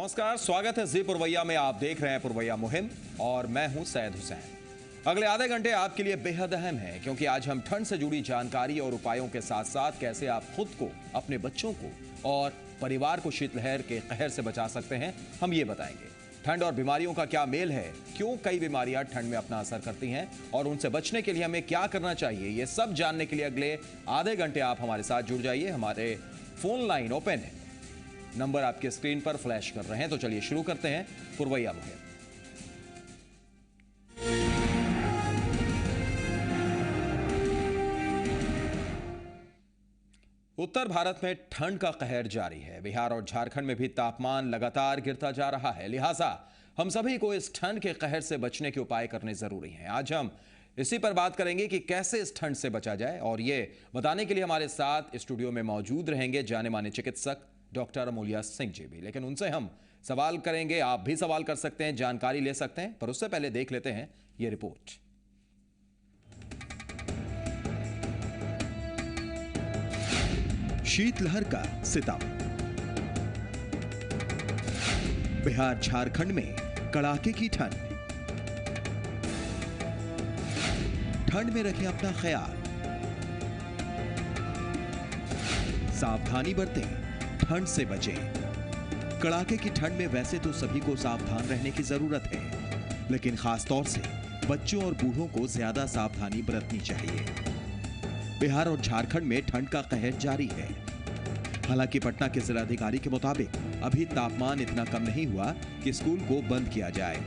नमस्कार, स्वागत है जी पुरवैया में। आप देख रहे हैं पुरवैया मुहिम और मैं हूं सैयद हुसैन। अगले आधे घंटे आपके लिए बेहद अहम है, क्योंकि आज हम ठंड से जुड़ी जानकारी और उपायों के साथ साथ कैसे आप खुद को, अपने बच्चों को और परिवार को शीतलहर के कहर से बचा सकते हैं, हम ये बताएंगे। ठंड और बीमारियों का क्या मेल है, क्यों कई बीमारियां ठंड में अपना असर करती हैं और उनसे बचने के लिए हमें क्या करना चाहिए, ये सब जानने के लिए अगले आधे घंटे आप हमारे साथ जुड़ जाइए। हमारे फोन लाइन ओपन है, नंबर आपके स्क्रीन पर फ्लैश कर रहे हैं। तो चलिए शुरू करते हैं पुरवैया मुहिम। उत्तर भारत में ठंड का कहर जारी है। बिहार और झारखंड में भी तापमान लगातार गिरता जा रहा है, लिहाजा हम सभी को इस ठंड के कहर से बचने के उपाय करने जरूरी हैं। आज हम इसी पर बात करेंगे कि कैसे इस ठंड से बचा जाए, और ये बताने के लिए हमारे साथ स्टूडियो में मौजूद रहेंगे जाने माने चिकित्सक डॉक्टर अमूल्या सिंह जी भी। लेकिन उनसे हम सवाल करेंगे, आप भी सवाल कर सकते हैं, जानकारी ले सकते हैं, पर उससे पहले देख लेते हैं ये रिपोर्ट। शीतलहर का सितम। बिहार झारखंड में कड़ाके की ठंड। ठंड में रखें अपना ख्याल, सावधानी बरतें, ठंड से बचें। कड़ाके की ठंड में वैसे तो सभी को सावधान रहने की जरूरत है, लेकिन खास तौर से बच्चों और बूढ़ों को ज्यादा सावधानी बरतनी चाहिए। बिहार और झारखंड में ठंड का कहर जारी है। हालांकि पटना के जिलाधिकारी के मुताबिक अभी तापमान इतना कम नहीं हुआ कि स्कूल को बंद किया जाए,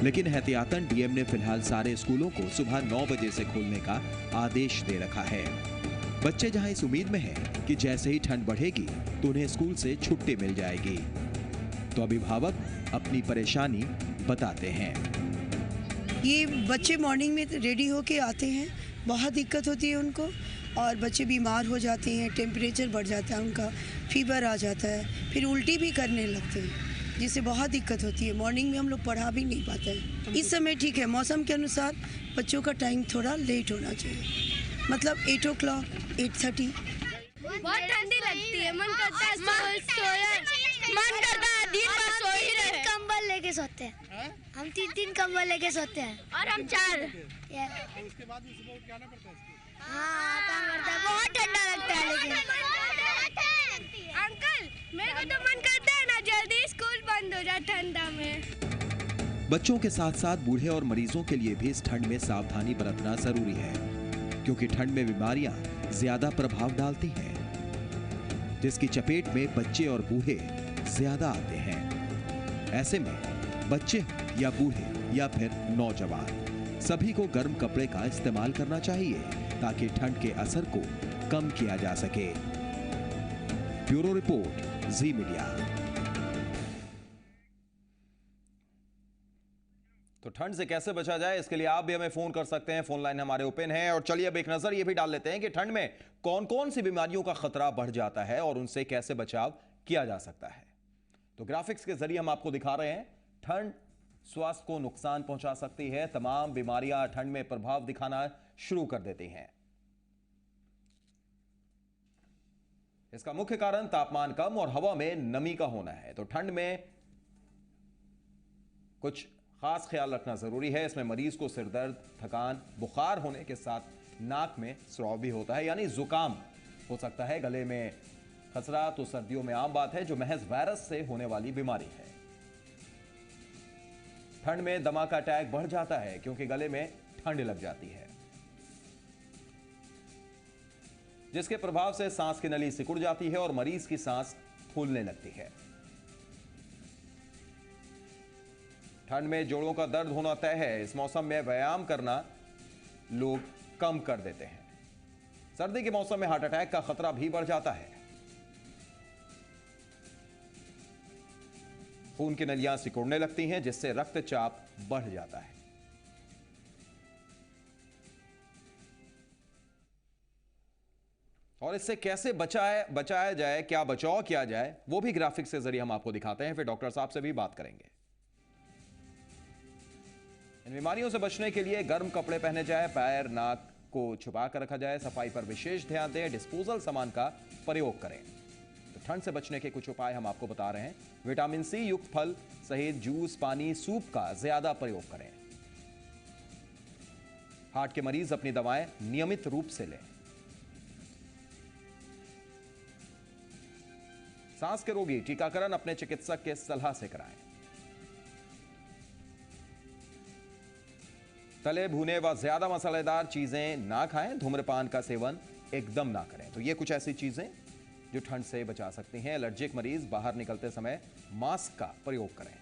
लेकिन एहतियातन डीएम ने फिलहाल सारे स्कूलों को सुबह 9 बजे से खोलने का आदेश दे रखा है। बच्चे जहां इस उम्मीद में हैं कि जैसे ही ठंड बढ़ेगी तो उन्हें स्कूल से छुट्टी मिल जाएगी, तो अभिभावक अपनी परेशानी बताते हैं। ये बच्चे मॉर्निंग में रेडी होके आते हैं, बहुत दिक्कत होती है उनको, और बच्चे बीमार हो जाते हैं, टेम्परेचर बढ़ जाता है उनका, फीवर आ जाता है, फिर उल्टी भी करने लगते हैं, जिससे बहुत दिक्कत होती है। मॉर्निंग में हम लोग पढ़ा भी नहीं पाते हैं। इस समय ठीक है, मौसम के अनुसार बच्चों का टाइम थोड़ा लेट होना चाहिए, मतलब 8 o'clock, 8:30। बहुत ठंडी लगती है, मन करता है मन करता है दिन भर सो ही रहे। कंबल लेके सोते हैं, हम 3 कंबल लेके सोते हैं, और हम 4। उसके बाद भी सुबह उठ के आना पड़ता है। हाँ काम करता है, बहुत ठंडा लगता है। लेकिन अंकल मेरे को तो मन करता है ना जल्दी स्कूल बंद हो जाए ठंडा में। बच्चों के साथ साथ बूढ़े और मरीजों के लिए भी इस ठंड में सावधानी बरतना जरूरी है, क्योंकि ठंड में बीमारियां ज्यादा प्रभाव डालती हैं, जिसकी चपेट में बच्चे और बूढ़े ज्यादा आते हैं। ऐसे में बच्चे या बूढ़े या फिर नौजवान, सभी को गर्म कपड़े का इस्तेमाल करना चाहिए ताकि ठंड के असर को कम किया जा सके। ब्यूरो रिपोर्ट, जी मीडिया। तो ठंड से कैसे बचा जाए, इसके लिए आप भी हमें फोन कर सकते हैं। फोन लाइन हमारे ओपन है। और चलिए अब एक नजर ये भी डाल लेते हैं कि ठंड में कौन कौन सी बीमारियों का खतरा बढ़ जाता है और उनसे कैसे बचाव किया जा सकता है। तो ग्राफिक्स के जरिए हम आपको दिखा रहे हैं, ठंड स्वास्थ्य को नुकसान पहुंचा सकती है। तमाम बीमारियां ठंड में प्रभाव दिखाना शुरू कर देती हैं। इसका मुख्य कारण तापमान कम और हवा में नमी का होना है। तो ठंड में कुछ खास ख्याल रखना जरूरी है। इसमें मरीज को सिरदर्द, थकान, बुखार होने के साथ नाक में स्राव भी होता है, यानी जुकाम हो सकता है। गले में खसरा तो सर्दियों में आम बात है, जो महज वायरस से होने वाली बीमारी है। ठंड में दमा का अटैक बढ़ जाता है, क्योंकि गले में ठंड लग जाती है, जिसके प्रभाव से सांस की नली सिकुड़ जाती है और मरीज की सांस फूलने लगती है। ठंड में जोड़ों का दर्द होना तय है। इस मौसम में व्यायाम करना लोग कम कर देते हैं। सर्दी के मौसम में हार्ट अटैक का खतरा भी बढ़ जाता है। खून की नलियां सिकुड़ने लगती हैं, जिससे रक्तचाप बढ़ जाता है। और इससे कैसे बचाया जाए, क्या बचाव किया जाए, वो भी ग्राफिक्स के जरिए हम आपको दिखाते हैं। फिर डॉक्टर साहब से भी बात करेंगे। इन बीमारियों से बचने के लिए गर्म कपड़े पहने जाए, पैर नाक को छुपा कर रखा जाए, सफाई पर विशेष ध्यान दें, डिस्पोजल सामान का प्रयोग करें। तो ठंड से बचने के कुछ उपाय हम आपको बता रहे हैं। विटामिन सी युक्त फल सहित जूस, पानी, सूप का ज्यादा प्रयोग करें। हार्ट के मरीज अपनी दवाएं नियमित रूप से लें। सांस के रोगी टीकाकरण अपने चिकित्सक के सलाह से कराएं। तले भुने व ज्यादा मसालेदार चीजें ना खाएं। धूम्रपान का सेवन एकदम ना करें। तो ये कुछ ऐसी चीजें जो ठंड से बचा सकती हैं। एलर्जिक मरीज बाहर निकलते समय मास्क का प्रयोग करें।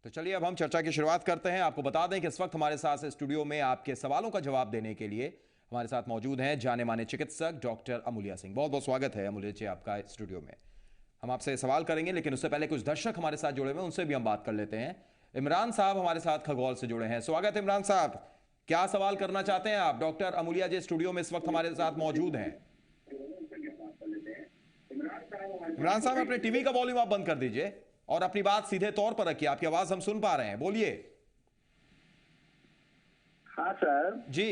तो चलिए अब हम चर्चा की शुरुआत करते हैं। आपको बता दें कि इस वक्त हमारे साथ स्टूडियो में आपके सवालों का जवाब देने के लिए हमारे साथ मौजूद हैं जाने माने चिकित्सक डॉक्टर अमूल्या सिंह। बहुत बहुत स्वागत है अमूल्या जी आपका स्टूडियो में। हम आपसे सवाल करेंगे, लेकिन उससे पहले कुछ दर्शक हमारे साथ जुड़े हुए हैं, उनसे भी हम बात कर लेते हैं। इमरान साहब हमारे साथ खगौल से जुड़े हैं। स्वागत है इमरान साहब। क्या सवाल करना चाहते हैं आप? डॉक्टर अमूल्या जी स्टूडियो में इस वक्त हमारे साथ मौजूद हैं। इमरान साहब, अपने टीवी का वॉल्यूम आप बंद कर दीजिए और अपनी बात सीधे तौर पर रखिए। आपकी आवाज हम सुन पा रहे हैं, बोलिए। हाँ सर जी।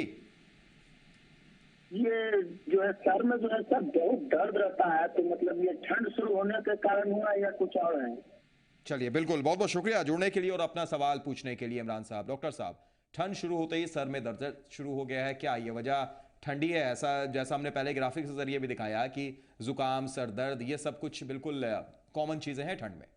ये जो है सर में जो है सर बहुत दर्द रहता है, तो मतलब ये ठंड शुरू होने के कारण हुआ या कुछ और है? चलिए, बिल्कुल, बहुत बहुत शुक्रिया जुड़ने के लिए और अपना सवाल पूछने के लिए इमरान साहब। डॉक्टर साहब, ठंड शुरू होते ही सर में दर्द शुरू हो गया है, क्या ये वजह ठंडी है? ऐसा जैसा हमने पहले ग्राफिक्स के जरिए भी दिखाया कि जुकाम, सर दर्द, ये सब कुछ बिल्कुल कॉमन चीजें हैं ठंड में।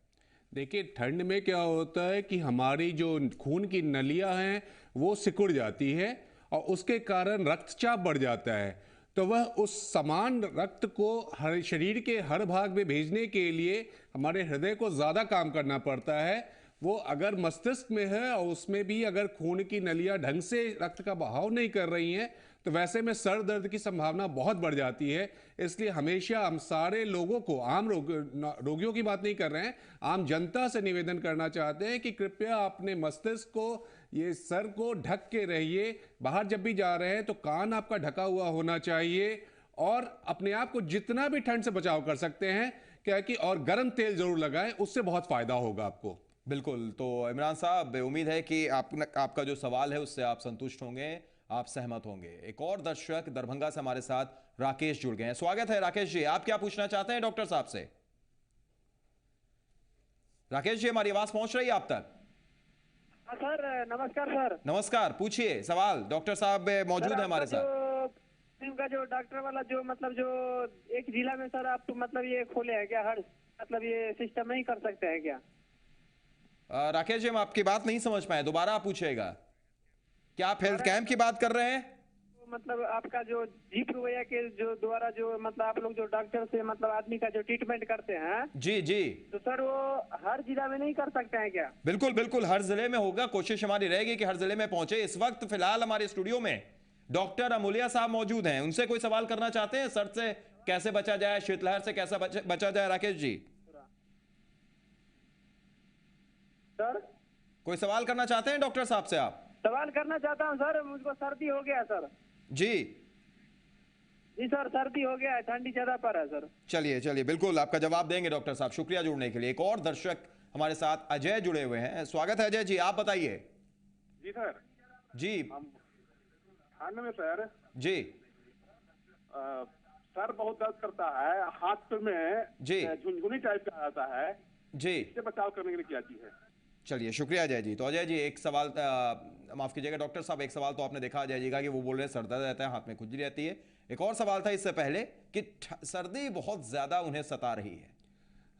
देखिए, ठंड में क्या होता है कि हमारी जो खून की नलियां हैं वो सिकुड़ जाती है और उसके कारण रक्तचाप बढ़ जाता है। तो वह उस समान रक्त को हर शरीर के हर भाग में भेजने के लिए हमारे हृदय को ज़्यादा काम करना पड़ता है। वो अगर मस्तिष्क में है और उसमें भी अगर खून की नलियां ढंग से रक्त का बहाव नहीं कर रही हैं, तो वैसे में सर दर्द की संभावना बहुत बढ़ जाती है। इसलिए हमेशा हम सारे लोगों को, आम रोगियों की बात नहीं कर रहे हैं, आम जनता से निवेदन करना चाहते हैं कि कृपया अपने मस्तिष्क को, ये सर को ढक के रहिए। बाहर जब भी जा रहे हैं तो कान आपका ढका हुआ होना चाहिए और अपने आप को जितना भी ठंड से बचाव कर सकते हैं क्या कि, और गर्म तेल जरूर लगाएं, उससे बहुत फायदा होगा आपको। बिल्कुल। तो इमरान साहब, उम्मीद है कि आपका जो सवाल है उससे आप संतुष्ट होंगे, आप सहमत होंगे। एक और दर्शक दरभंगा से हमारे साथ राकेश जुड़ गए हैं। स्वागत है राकेश जी। आप क्या पूछना चाहते हैं डॉक्टर साहब से? राकेश जी, हमारी आवाज पहुंच रही है आप तक? हाँ सर, नमस्कार सर। नमस्कार, पूछिए सवाल। डॉक्टर साहब मौजूद है हमारे साथ। का जो डॉक्टर वाला जो मतलब जो एक जिला में सर आप मतलब ये खोले हैं क्या? हर मतलब ये सिस्टम नहीं कर सकते हैं क्या? राकेश जी, हम आपकी बात नहीं समझ पाए, दोबारा आप पूछिएगा। क्या आप हेल्थ कैंप की बात कर रहे हैं? मतलब आपका जो जीप रुपया के जो द्वारा जो मतलब आप लोग जो डॉक्टर से मतलब आदमी का जो ट्रीटमेंट करते हैं, जी जी, तो सर वो हर जिला में नहीं कर सकते हैं क्या? बिल्कुल बिल्कुल, हर जिले में होगा। कोशिश हमारी रहेगी कि हर जिले में पहुंचे। इस वक्त फिलहाल हमारे स्टूडियो में डॉक्टर अमूल्या साहब मौजूद हैं। उनसे कोई सवाल करना चाहते हैं? सर से कैसे बचा जाए, शीतलहर से कैसे बचा जाए? राकेश जी, सर कोई सवाल करना चाहते हैं डॉक्टर साहब से? आप सवाल करना चाहता हूँ सर। मुझको सर्दी हो गया सर। जी जी सर, सर्दी हो गया है, ठंडी ज्यादा पर है सर। चलिए चलिए, बिल्कुल आपका जवाब देंगे डॉक्टर साहब। शुक्रिया जुड़ने के लिए। एक और दर्शक हमारे साथ अजय जुड़े हुए हैं। स्वागत है अजय जी, आप बताइए। जी सर। जी ठंड में सर जी सर बहुत दर्द करता है, हाथ में जी झुनझुनी टाइप का आता है जी, इससे बचाव करने के लिए क्या चीज है? चलिए शुक्रिया अजय जी। तो अजय जी, एक सवाल, माफ कीजिएगा डॉक्टर साहब, एक सवाल तो आपने देखा अजय जी का कि वो बोल रहे हैं सर दर्द रहता है, हाथ में खुजली रहती है। एक और सवाल था इससे पहले कि सर्दी बहुत ज्यादा उन्हें सता रही है।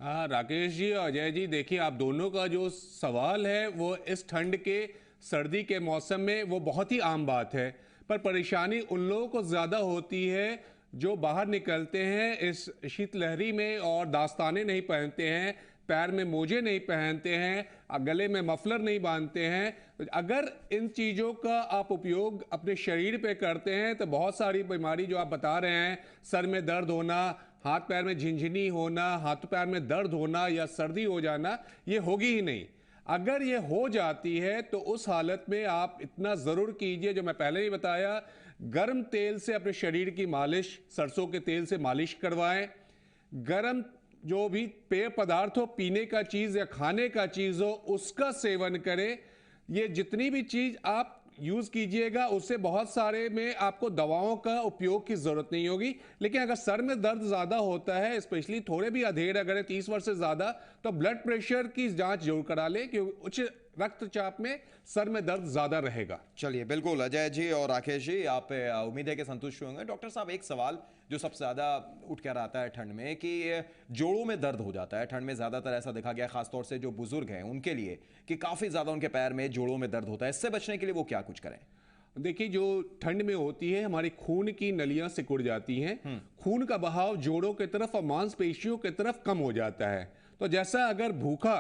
हाँ राकेश जी और अजय जी, देखिए आप दोनों का जो सवाल है वो इस ठंड के, सर्दी के मौसम में वो बहुत ही आम बात है, पर परेशानी उन लोगों को ज़्यादा होती है जो बाहर निकलते हैं इस शीतलहरी में और दास्ताने नहीं पहनते हैं, पैर में मोजे नहीं पहनते हैं, गले में मफलर नहीं बांधते हैं। अगर इन चीज़ों का आप उपयोग अपने शरीर पे करते हैं तो बहुत सारी बीमारी जो आप बता रहे हैं, सर में दर्द होना, हाथ पैर में झिनझिनी होना, हाथ पैर में दर्द होना या सर्दी हो जाना, ये होगी ही नहीं। अगर ये हो जाती है तो उस हालत में आप इतना ज़रूर कीजिए, जो मैं पहले ही बताया, गर्म तेल से अपने शरीर की मालिश, सरसों के तेल से मालिश करवाएं। गर्म जो भी पेय पदार्थ हो, पीने का चीज या खाने का चीज हो, उसका सेवन करें। ये जितनी भी चीज आप यूज कीजिएगा उससे बहुत सारे में आपको दवाओं का उपयोग की जरूरत नहीं होगी। लेकिन अगर सर में दर्द ज्यादा होता है, स्पेशली थोड़े भी अधेड़ अगर है 30 वर्ष से ज्यादा, तो ब्लड प्रेशर की जांच जरूर करा लें, क्योंकि उच्च रक्तचाप में सर में दर्द ज्यादा रहेगा। चलिए, बिल्कुल अजय जी और राकेश जी, आप उम्मीद है कि संतुष्ट होंगे। डॉक्टर साहब, एक सवाल जो सबसे ज्यादा उठ कर आता है ठंड में, कि जोड़ों में दर्द हो जाता है ठंड में। ज्यादातर ऐसा देखा गया, खासतौर से जो बुजुर्ग हैं उनके लिए, कि काफी ज्यादा उनके पैर में, जोड़ों में दर्द होता है। इससे बचने के लिए वो क्या कुछ करें? देखिए, जो ठंड में होती है, हमारी खून की नलियां सिकुड़ जाती हैं, खून का बहाव जोड़ों की तरफ और मांसपेशियों की तरफ कम हो जाता है। तो जैसा अगर भूखा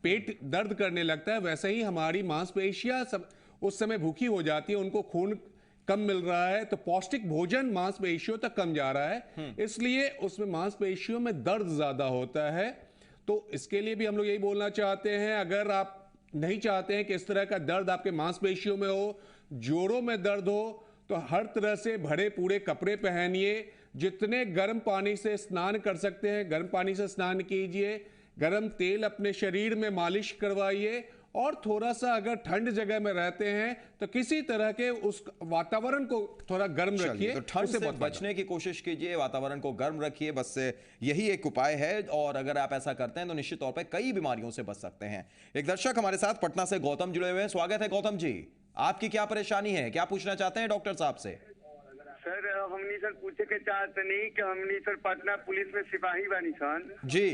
पेट दर्द करने लगता है, वैसे ही हमारी मांसपेशियां सब उस समय भूखी हो जाती है, उनको खून कम मिल रहा है, तो पौष्टिक भोजन मांसपेशियों तक कम जा रहा है, इसलिए उसमें मांसपेशियों में दर्द ज्यादा होता है। तो इसके लिए भी हम लोग यही बोलना चाहते हैं, अगर आप नहीं चाहते हैं कि इस तरह का दर्द आपके मांसपेशियों में हो, जोड़ों में दर्द हो, तो हर तरह से भरे पूरे कपड़े पहनिए। जितने गर्म पानी से स्नान कर सकते हैं गर्म पानी से स्नान कीजिए, गर्म तेल अपने शरीर में मालिश करवाइए, और थोड़ा सा अगर ठंड जगह में रहते हैं तो किसी तरह के उस वातावरण को थोड़ा गर्म रखिए। तो ठंड से बचने की कोशिश कीजिए, वातावरण को गर्म रखिए, बस यही एक उपाय है। और अगर आप ऐसा करते हैं तो निश्चित तौर पर कई बीमारियों से बच सकते हैं। एक दर्शक हमारे साथ पटना से गौतम जुड़े हुए हैं। स्वागत है गौतम जी, आपकी क्या परेशानी है, क्या पूछना चाहते हैं डॉक्टर साहब से? सर, हमनी सर पूछे के चाहते नहीं कि हमनी सर पटना पुलिस में सिपाही बानी सन जी,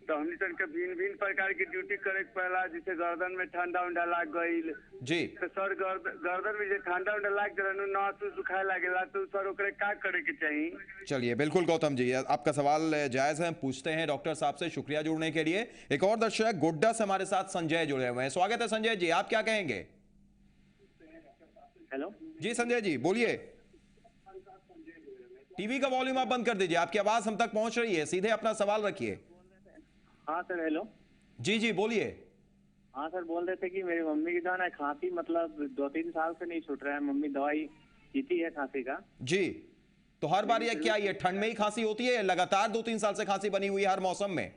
तो हमनी सर के भिन्न भिन्न प्रकार की ड्यूटी करे के पहला, जैसे गर्दन में ठंडा उंडा लाग गईल जी, तो सर गर्दन में जो ठंडा उंडा लाग जरा नास सुखाए लागेला, तो सर ओकरे का करे के चाहिए? चलिए, बिल्कुल गौतम जी, आपका सवाल जायज है, पूछते हैं डॉक्टर साहब से। शुक्रिया जुड़ने के लिए। एक और दर्शक गोड्डा से हमारे साथ संजय जुड़े हुए हैं। स्वागत है संजय जी, आप क्या कहेंगे? हेलो जी संजय जी, बोलिए। टीवी का वॉल्यूम आप बंद कर दीजिए, आपकी आवाज हम तक पहुंच रही है, सीधे अपना सवाल रखिए। हाँ सर, हेलो। जी जी, बोलिए। हाँ सर, बोल रहे थे कि मेरी मम्मी की जो है ना खांसी, मतलब 2-3 साल से नहीं छूट रहा है। मम्मी दवाई पीती है खांसी का। जी, तो हर बार ये क्या, ये ठंड में ही खांसी होती है, लगातार 2-3 साल से खांसी बनी हुई है हर मौसम में?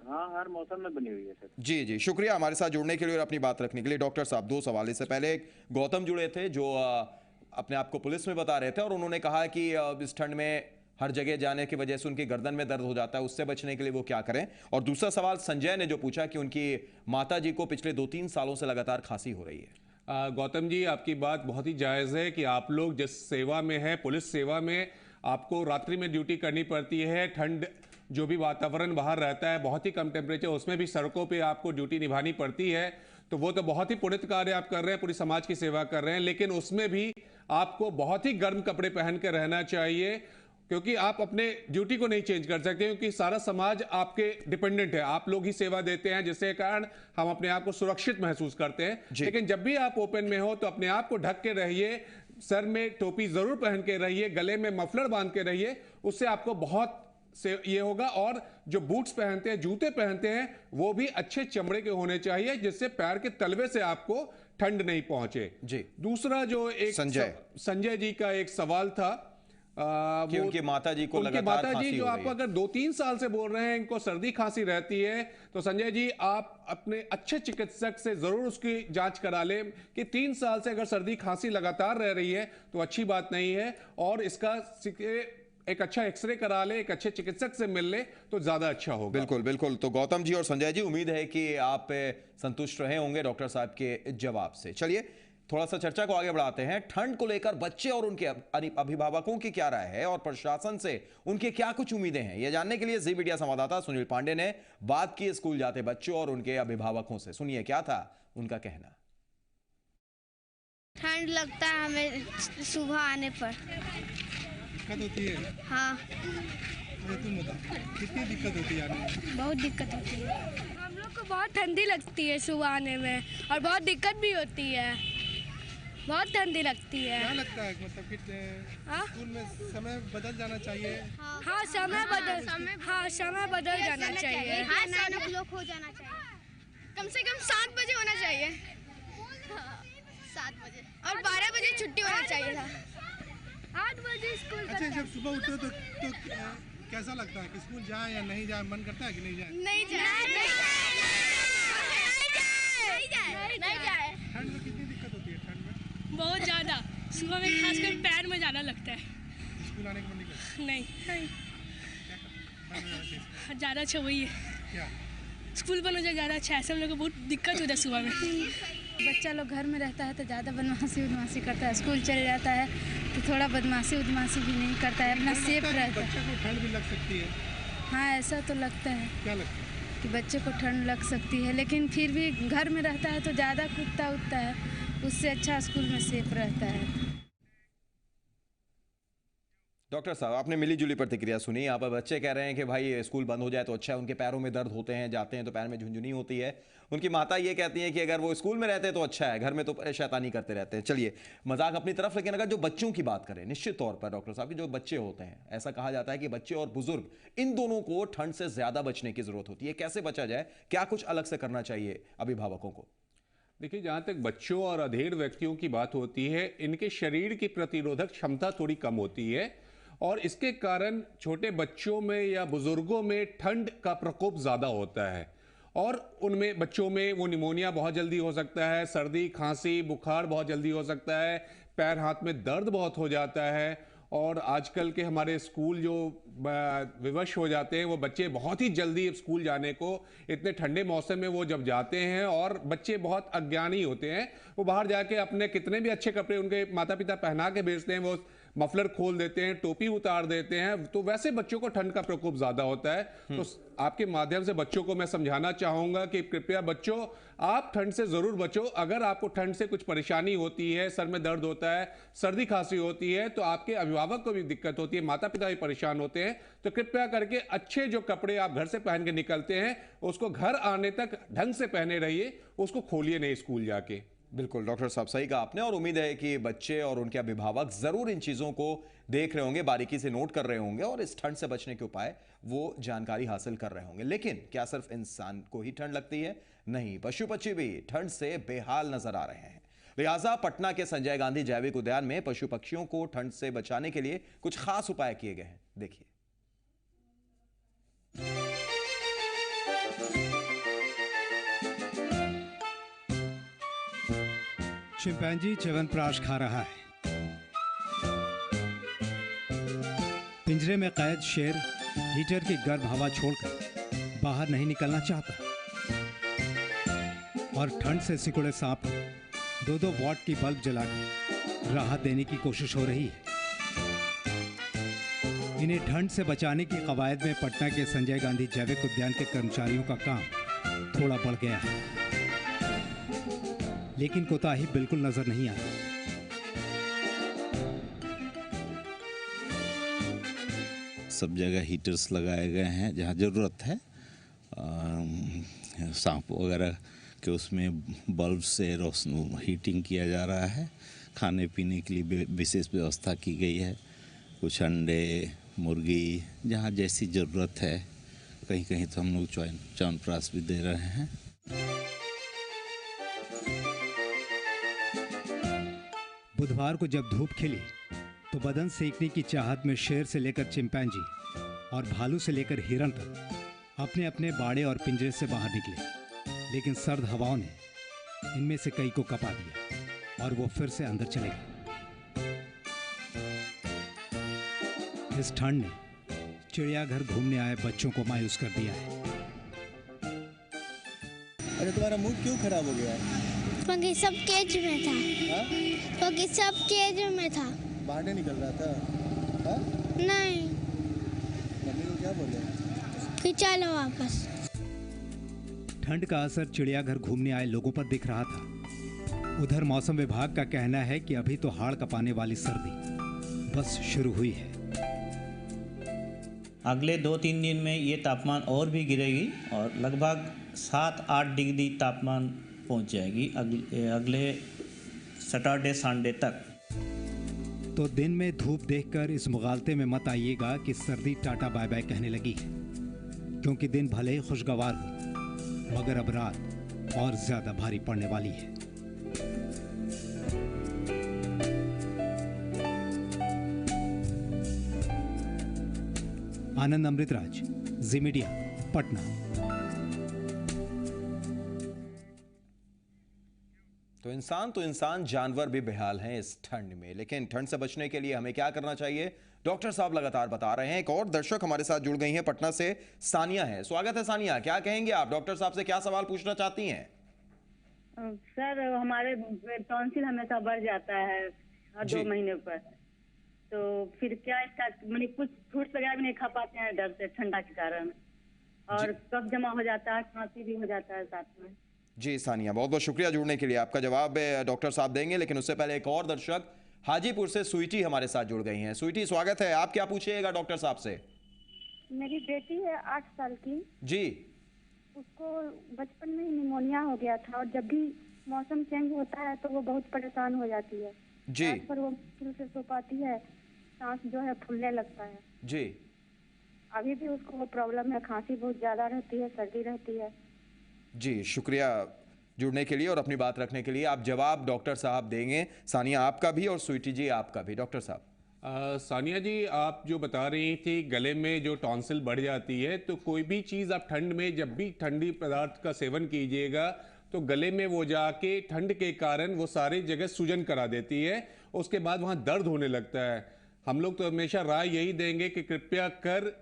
हाँ, हर मौसम में बनी हुई है सर। जी जी, शुक्रिया हमारे साथ जुड़ने के लिए और अपनी बात रखने के लिए। डॉक्टर साहब, 2 सवाल। इससे पहले एक गौतम जुड़े थे जो अपने आप को पुलिस में बता रहे थे, और उन्होंने कहा कि इस ठंड में हर जगह जाने की वजह से उनकी गर्दन में दर्द हो जाता है, उससे बचने के लिए वो क्या करें। और दूसरा सवाल संजय ने जो पूछा कि उनकी माता जी को पिछले 2-3 सालों से लगातार खांसी हो रही है। गौतम जी, आपकी बात बहुत ही जायज़ है कि आप लोग जिस सेवा में है, पुलिस सेवा में, आपको रात्रि में ड्यूटी करनी पड़ती है। ठंड जो भी वातावरण बाहर रहता है, बहुत ही कम टेम्परेचर, उसमें भी सड़कों पे आपको ड्यूटी निभानी पड़ती है। तो वो तो बहुत ही पुण्य कार्य आप कर रहे हैं, पूरी समाज की सेवा कर रहे हैं, लेकिन उसमें भी आपको बहुत ही गर्म कपड़े पहन के रहना चाहिए, क्योंकि आप अपने ड्यूटी को नहीं चेंज कर सकते, क्योंकि सारा समाज आपके डिपेंडेंट है। आप लोग ही सेवा देते हैं, जिसके कारण हम अपने आप को सुरक्षित महसूस करते हैं। लेकिन जब भी आप ओपन में हो तो अपने आप को ढक के रहिए, सर में टोपी जरूर पहन के रहिए, गले में मफलर बांध के रहिए, उससे आपको बहुत से ये होगा। और जो बूट्स पहनते हैं, जूते पहनते हैं, वो भी अच्छे चमड़े के होने चाहिए, जिससे पैर के तलवे से आपको ठंड नहीं पहुंचे। जी, दूसरा जो एक संजय जी का एक सवाल था कि उनकी माता जी को लगातार माता जी जो आप अगर 2-3 साल से बोल रहे हैं इनको सर्दी खांसी रहती है, तो संजय जी आप अपने अच्छे चिकित्सक से जरूर उसकी जांच करा लें कि 3 साल से अगर सर्दी खांसी लगातार रह रही है तो अच्छी बात नहीं है, और इसका एक अच्छा एक्सरे करा ले, एक अच्छे चिकित्सक से मिल ले तो ज्यादा अच्छा होगा। बिल्कुल बिल्कुल। तो गौतम जी और संजय जी, उम्मीद है कि आप संतुष्ट रहे होंगे डॉक्टर साहब के जवाब से। चलिए थोड़ा सा चर्चा को आगे बढ़ाते हैं। ठंड को लेकर बच्चे और उनके अभिभावकों की क्या राय है और प्रशासन से उनके क्या कुछ उम्मीदें हैं, यह जानने के लिए जी मीडिया संवाददाता सुनील पांडे ने बात की स्कूल जाते बच्चों और उनके अभिभावकों से। सुनिए क्या था उनका कहना। ठंड लगता है हमें सुबह आने पर। दिक्कत होती है? हाँ। तुम बता, कितनी दिक्कत होती है आने में? बहुत दिक्कत होती है। हम लोग को बहुत ठंडी लगती है सुबह आने में, और बहुत दिक्कत भी होती है, बहुत ठंडी लगती है। क्या लगता है मतलब कि स्कूल में समय बदल जाना चाहिए? हाँ समय बदल जाना चाहिए। हाँ, 9 o'clock हो जाना चाहिए। कम से कम 7 बजे होना चाहिए। 7 बजे और 12 बजे छुट्टी होना चाहिए था। 8 बजे स्कूल। अच्छा, जब सुबह उठते हो तो कैसा लगता है कि स्कूल जाए या नहीं जाए, मन करता है कि नहीं जाए? नहीं जाए। ठंड में कितनी दिक्कत होती है? ठंड में बहुत ज़्यादा, सुबह में खासकर पैर में जाना लगता है। स्कूल आने का मन नहीं करता? नहीं बंद हो जाना चाहिए। ज़्यादा अच्छा वही है, क्या स्कूल बंद हो जाए ज़्यादा अच्छा है। ऐसे हम लोग को बहुत दिक्कत होता है सुबह में। बच्चा लोग घर में रहता है तो ज़्यादा बदमाशी करता है, स्कूल चले जाता है तो थोड़ा बदमाशी भी नहीं करता है, अपना सेफ रहता है। बच्चे को ठंड भी लग सकती है। हाँ, ऐसा तो लगता है। क्या लगता है? कि बच्चे को ठंड लग सकती है, लेकिन फिर भी घर में रहता है तो ज़्यादा कूदता उठता है, उससे अच्छा स्कूल में सेफ रहता है। डॉक्टर साहब, आपने मिली जुली प्रतिक्रिया सुनी। यहाँ पर बच्चे कह रहे हैं कि भाई स्कूल बंद हो जाए तो अच्छा है, उनके पैरों में दर्द होते हैं, जाते हैं तो पैर में झुंझुनी होती है। उनकी माता ये कहती हैं कि अगर वो स्कूल में रहते तो अच्छा है, घर में तो शैतानी करते रहते हैं। चलिए, मजाक अपनी तरफ, लेकिन अगर जो बच्चों की बात करें, निश्चित तौर पर डॉक्टर साहब की जो बच्चे होते हैं, ऐसा कहा जाता है कि बच्चे और बुजुर्ग इन दोनों को ठंड से ज्यादा बचने की जरूरत होती है। कैसे बचा जाए, क्या कुछ अलग से करना चाहिए अभिभावकों को? देखिए, जहाँ तक बच्चों और अधेड़ व्यक्तियों की बात होती है, इनके शरीर की प्रतिरोधक क्षमता थोड़ी कम होती है और इसके कारण छोटे बच्चों में या बुजुर्गों में ठंड का प्रकोप ज़्यादा होता है और उनमें बच्चों में वो निमोनिया बहुत जल्दी हो सकता है, सर्दी खांसी बुखार बहुत जल्दी हो सकता है, पैर हाथ में दर्द बहुत हो जाता है। और आजकल के हमारे स्कूल जो विवश हो जाते हैं, वो बच्चे बहुत ही जल्दी स्कूल जाने को, इतने ठंडे मौसम में वो जब जाते हैं, और बच्चे बहुत अज्ञानी होते हैं, वो बाहर जाके अपने कितने भी अच्छे कपड़े उनके माता पिता पहना के भेजते हैं, वो मफलर खोल देते हैं, टोपी उतार देते हैं, तो वैसे बच्चों को ठंड का प्रकोप ज्यादा होता है। तो आपके माध्यम से बच्चों को मैं समझाना चाहूंगा कि कृपया बच्चों, आप ठंड से जरूर बचो। अगर आपको ठंड से कुछ परेशानी होती है, सर में दर्द होता है, सर्दी खांसी होती है, तो आपके अभिभावक को भी दिक्कत होती है, माता पिता भी परेशान होते हैं, तो कृपया करके अच्छे जो कपड़े आप घर से पहन के निकलते हैं, उसको घर आने तक ढंग से पहने रहिए, उसको खोलिए नहीं स्कूल जाके। बिल्कुल डॉक्टर साहब, सही कहा आपने, और उम्मीद है कि बच्चे और उनके अभिभावक जरूर इन चीजों को देख रहे होंगे, बारीकी से नोट कर रहे होंगे और इस ठंड से बचने के उपाय वो जानकारी हासिल कर रहे होंगे। लेकिन क्या सिर्फ इंसान को ही ठंड लगती है? नहीं, पशु पक्षी भी ठंड से बेहाल नजर आ रहे हैं। लिहाजा पटना के संजय गांधी जैविक उद्यान में पशु पक्षियों को ठंड से बचाने के लिए कुछ खास उपाय किए गए हैं, देखिए। चिंपैंजी च्यवनप्राश खा रहा है। पिंजरे में कैद शेर हीटर की गर्म हवा छोड़कर बाहर नहीं निकलना चाहता और ठंड से सिकुड़े सांप को 2-2 वॉट की बल्ब जलाकर राहत देने की कोशिश हो रही है। इन्हें ठंड से बचाने की कवायद में पटना के संजय गांधी जैविक उद्यान के कर्मचारियों का काम थोड़ा बढ़ गया है, लेकिन कोताही बिल्कुल नजर नहीं आती। सब जगह हीटर्स लगाए गए हैं जहाँ ज़रूरत है, सांप वगैरह के उसमें बल्ब से रोशनी हीटिंग किया जा रहा है। खाने पीने के लिए विशेष व्यवस्था की गई है, कुछ अंडे मुर्गी जहाँ जैसी ज़रूरत है, कहीं कहीं तो हम लोग च्यवनप्राश भी दे रहे हैं। बुधवार को जब धूप खिली तो बदन सेकने की चाहत में शेर से लेकर चिंपैंजी और भालू से लेकर हिरन तक अपने अपने बाड़े और पिंजरे से बाहर निकले, लेकिन सर्द हवाओं ने इनमें से कई को कपा दिया और वो फिर से अंदर चले गए। इस ठंड ने चिड़ियाघर घूमने आए बच्चों को मायूस कर दिया है। अरे तुम्हारा मूड क्यों खराब हो गया है? क्योंकि सब केज में था। क्योंकि सब केज में था। बाहर नहीं निकल रहा था? हा? नहीं। मम्मी को क्या बोले? कि चलो वापस। ठंड का असर चिड़ियाघर घूमने आए लोगों पर दिख रहा था। उधर मौसम विभाग का कहना है कि अभी तो हाड़ कपाने वाली सर्दी बस शुरू हुई है। अगले 2-3 दिन में ये तापमान और भी गिरेगी और लगभग 7-8 डिग्री तापमान पहुंच जाएगी अगले सैटरडे संडे तक। तो दिन में धूप देखकर इस मुगालते में मत आइएगा कि सर्दी टाटा बाय बाय कहने लगी है, क्योंकि दिन भले ही खुशगवार हो मगर अब रात और ज्यादा भारी पड़ने वाली है। आनंद अमृतराज, जी मीडिया, पटना। तो इंसान जानवर भी बेहाल हैं इस ठंड में, लेकिन ठंड से बचने के लिए हमें क्या करना चाहिए, डॉक्टर साहब लगातार बता रहे हैं। एक और दर्शक हमारे साथ जुड़ गई हैं, पटना से सानिया है। स्वागत है सानिया, क्या कहेंगे आप, डॉक्टर साहब से क्या सवाल पूछना चाहती हैं? सर हमारे टॉन्सिल हमेशा बढ़ जाता है हर 2 महीने पर, तो फिर क्या इसका, मैंने कुछ फ्रूट्स वगैरह भी नहीं खा पाते हैं डर से, ठंडा के कारण, और कफ जमा हो जाता है, खांसी भी हो जाता है साथ में। जी सानिया, बहुत बहुत शुक्रिया जुड़ने के लिए। आपका जवाब डॉक्टर साहब देंगे, लेकिन उससे पहले एक और दर्शक हाजीपुर से स्वीटी हमारे साथ जुड़ गई हैं। स्वीटी स्वागत है, आप क्या पूछिएगा डॉक्टर साहब से? मेरी बेटी है 8 साल की जी। उसको बचपन में ही निमोनिया हो गया था, और जब भी मौसम चेंज होता है तो वो बहुत परेशान हो जाती है जी। रात पर वो मुश्किल से सो पाती है, सांस जो है फूलने लगता है जी। अभी भी उसको वो प्रॉब्लम है, खांसी बहुत ज्यादा रहती है, सर्दी रहती है। जी शुक्रिया जुड़ने के लिए और अपनी बात रखने के लिए। आप जवाब डॉक्टर साहब देंगे, सानिया आपका भी और स्वीटी जी आपका भी। डॉक्टर साहब। सानिया जी, आप जो बता रही थी गले में जो टॉन्सिल बढ़ जाती है, तो कोई भी चीज़ आप ठंड में जब भी ठंडी पदार्थ का सेवन कीजिएगा तो गले में वो जाके ठंड के कारण वो सारी जगह सूजन करा देती है, उसके बाद वहाँ दर्द होने लगता है। हम लोग तो हमेशा राय यही देंगे कि कृपया कर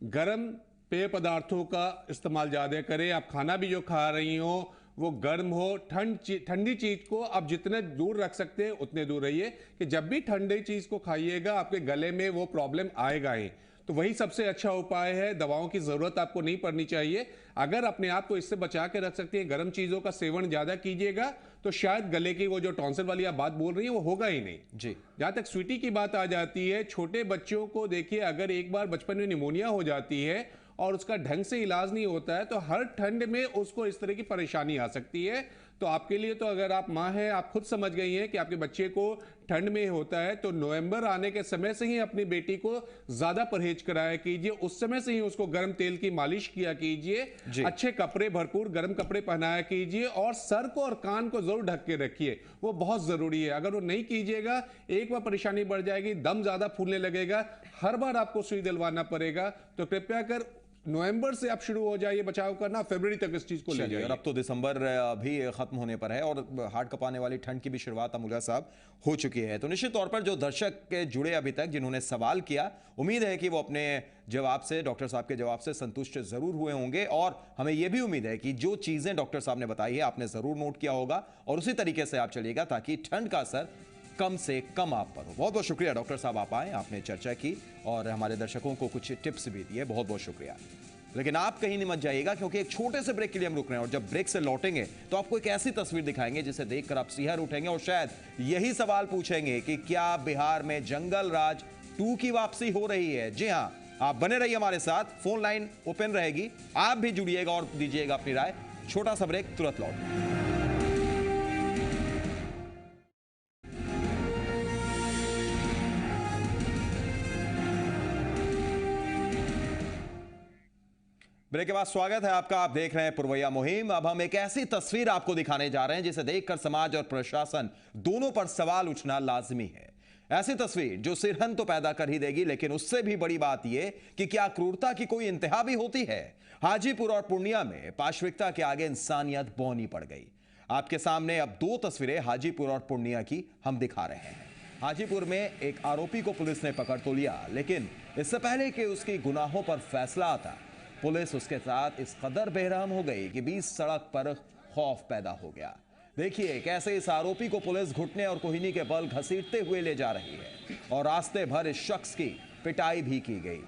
गर्म पेय पदार्थों का इस्तेमाल ज़्यादा करें। आप खाना भी जो खा रही हो वो गर्म हो, ठंडी चीज को आप जितने दूर रख सकते हैं उतने दूर रहिए, कि जब भी ठंडी चीज को खाइएगा आपके गले में वो प्रॉब्लम आएगा ही। तो वही सबसे अच्छा उपाय है, दवाओं की जरूरत आपको नहीं पड़नी चाहिए। अगर अपने आप को इससे बचा के रख सकते हैं, गर्म चीजों का सेवन ज्यादा कीजिएगा, तो शायद गले की वो जो टॉन्सिल वाली आप बात बोल रही है वो होगा ही नहीं जी। जहां तक स्वीटी की बात आ जाती है, छोटे बच्चों को देखिए, अगर एक बार बचपन में निमोनिया हो जाती है और उसका ढंग से इलाज नहीं होता है तो हर ठंड में उसको इस तरह की परेशानी आ सकती है। तो आपके लिए तो अगर आप माँ हैं, आप खुद समझ गई हैं कि आपके बच्चे को ठंड में होता है, तो नवंबर आने के समय से ही अपनी बेटी को ज्यादा परहेज कराया कीजिए, उस समय से ही उसको गर्म तेल की मालिश किया कीजिए, अच्छे कपड़े, भरपूर गर्म कपड़े पहनाया कीजिए, और सर को और कान को जरूर ढक के रखिए, वो बहुत जरूरी है। अगर वो नहीं कीजिएगा एक बार परेशानी बढ़ जाएगी, दम ज्यादा फूलने लगेगा, हर बार आपको सुई दिलवाना पड़ेगा। तो कृपया कर नवंबर से आप शुरू हो जाइए बचाव करना, फरवरी तक इस चीज को ले जाइए। और अब तो दिसंबर भी खत्म होने पर है और हार्ट कपाने वाली ठंड की भी शुरुआत अमूल्य साहब हो चुकी है। तो निश्चित तौर पर जो दर्शक के जुड़े अभी तक जिन्होंने सवाल किया, उम्मीद है कि वो अपने जवाब से, डॉक्टर साहब के जवाब से संतुष्ट जरूर हुए होंगे, और हमें यह भी उम्मीद है कि जो चीजें डॉक्टर साहब ने बताई है आपने जरूर नोट किया होगा और उसी तरीके से आप चलिएगा ताकि ठंड का असर कम से कम आप पर हो। बहुत बहुत शुक्रिया डॉक्टर साहब, आप आए, आपने चर्चा की और हमारे दर्शकों को कुछ टिप्स भी दिए, बहुत बहुत शुक्रिया। लेकिन आप कहीं नहीं मत जाइएगा, क्योंकि एक छोटे से ब्रेक के लिए हम रुक रहे हैं और जब ब्रेक से लौटेंगे तो आपको एक ऐसी तस्वीर दिखाएंगे जिसे देखकर आप सिहर उठेंगे और शायद यही सवाल पूछेंगे कि क्या बिहार में जंगल राज 2 की वापसी हो रही है। जी हां, आप बने रहिए हमारे साथ, फोन लाइन ओपन रहेगी, आप भी जुड़िएगा और दीजिएगा अपनी राय। छोटा सा ब्रेक, तुरंत लौट। ब्रेक के बाद स्वागत है आपका, आप देख रहे हैं पुरवैया मुहिम। अब हम एक ऐसी तस्वीर आपको दिखाने जा रहे हैं जिसे देखकर समाज और प्रशासन दोनों पर सवाल उठना लाजमी है। ऐसी तस्वीर जो सिरहन तो पैदा कर ही देगी, लेकिन उससे भी बड़ी बात यह कि क्या क्रूरता की कोई इंतहा भी होती है। हाजीपुर और पूर्णिया में पाशविकता के आगे इंसानियत बौनी पड़ गई। आपके सामने अब 2 तस्वीरें हाजीपुर और पूर्णिया की हम दिखा रहे हैं। हाजीपुर में एक आरोपी को पुलिस ने पकड़ तो लिया, लेकिन इससे पहले कि उसकी गुनाहों पर फैसला आता, पुलिस उसके साथ इस कदर बेरहम हो गई कि बीच सड़क पर खौफ पैदा हो गया। देखिए कैसे इस आरोपी को पुलिस घुटने और कोहिनी के बल घसीटते हुए ले जा रही है और रास्ते भर इस शख्स की पिटाई भी की गई।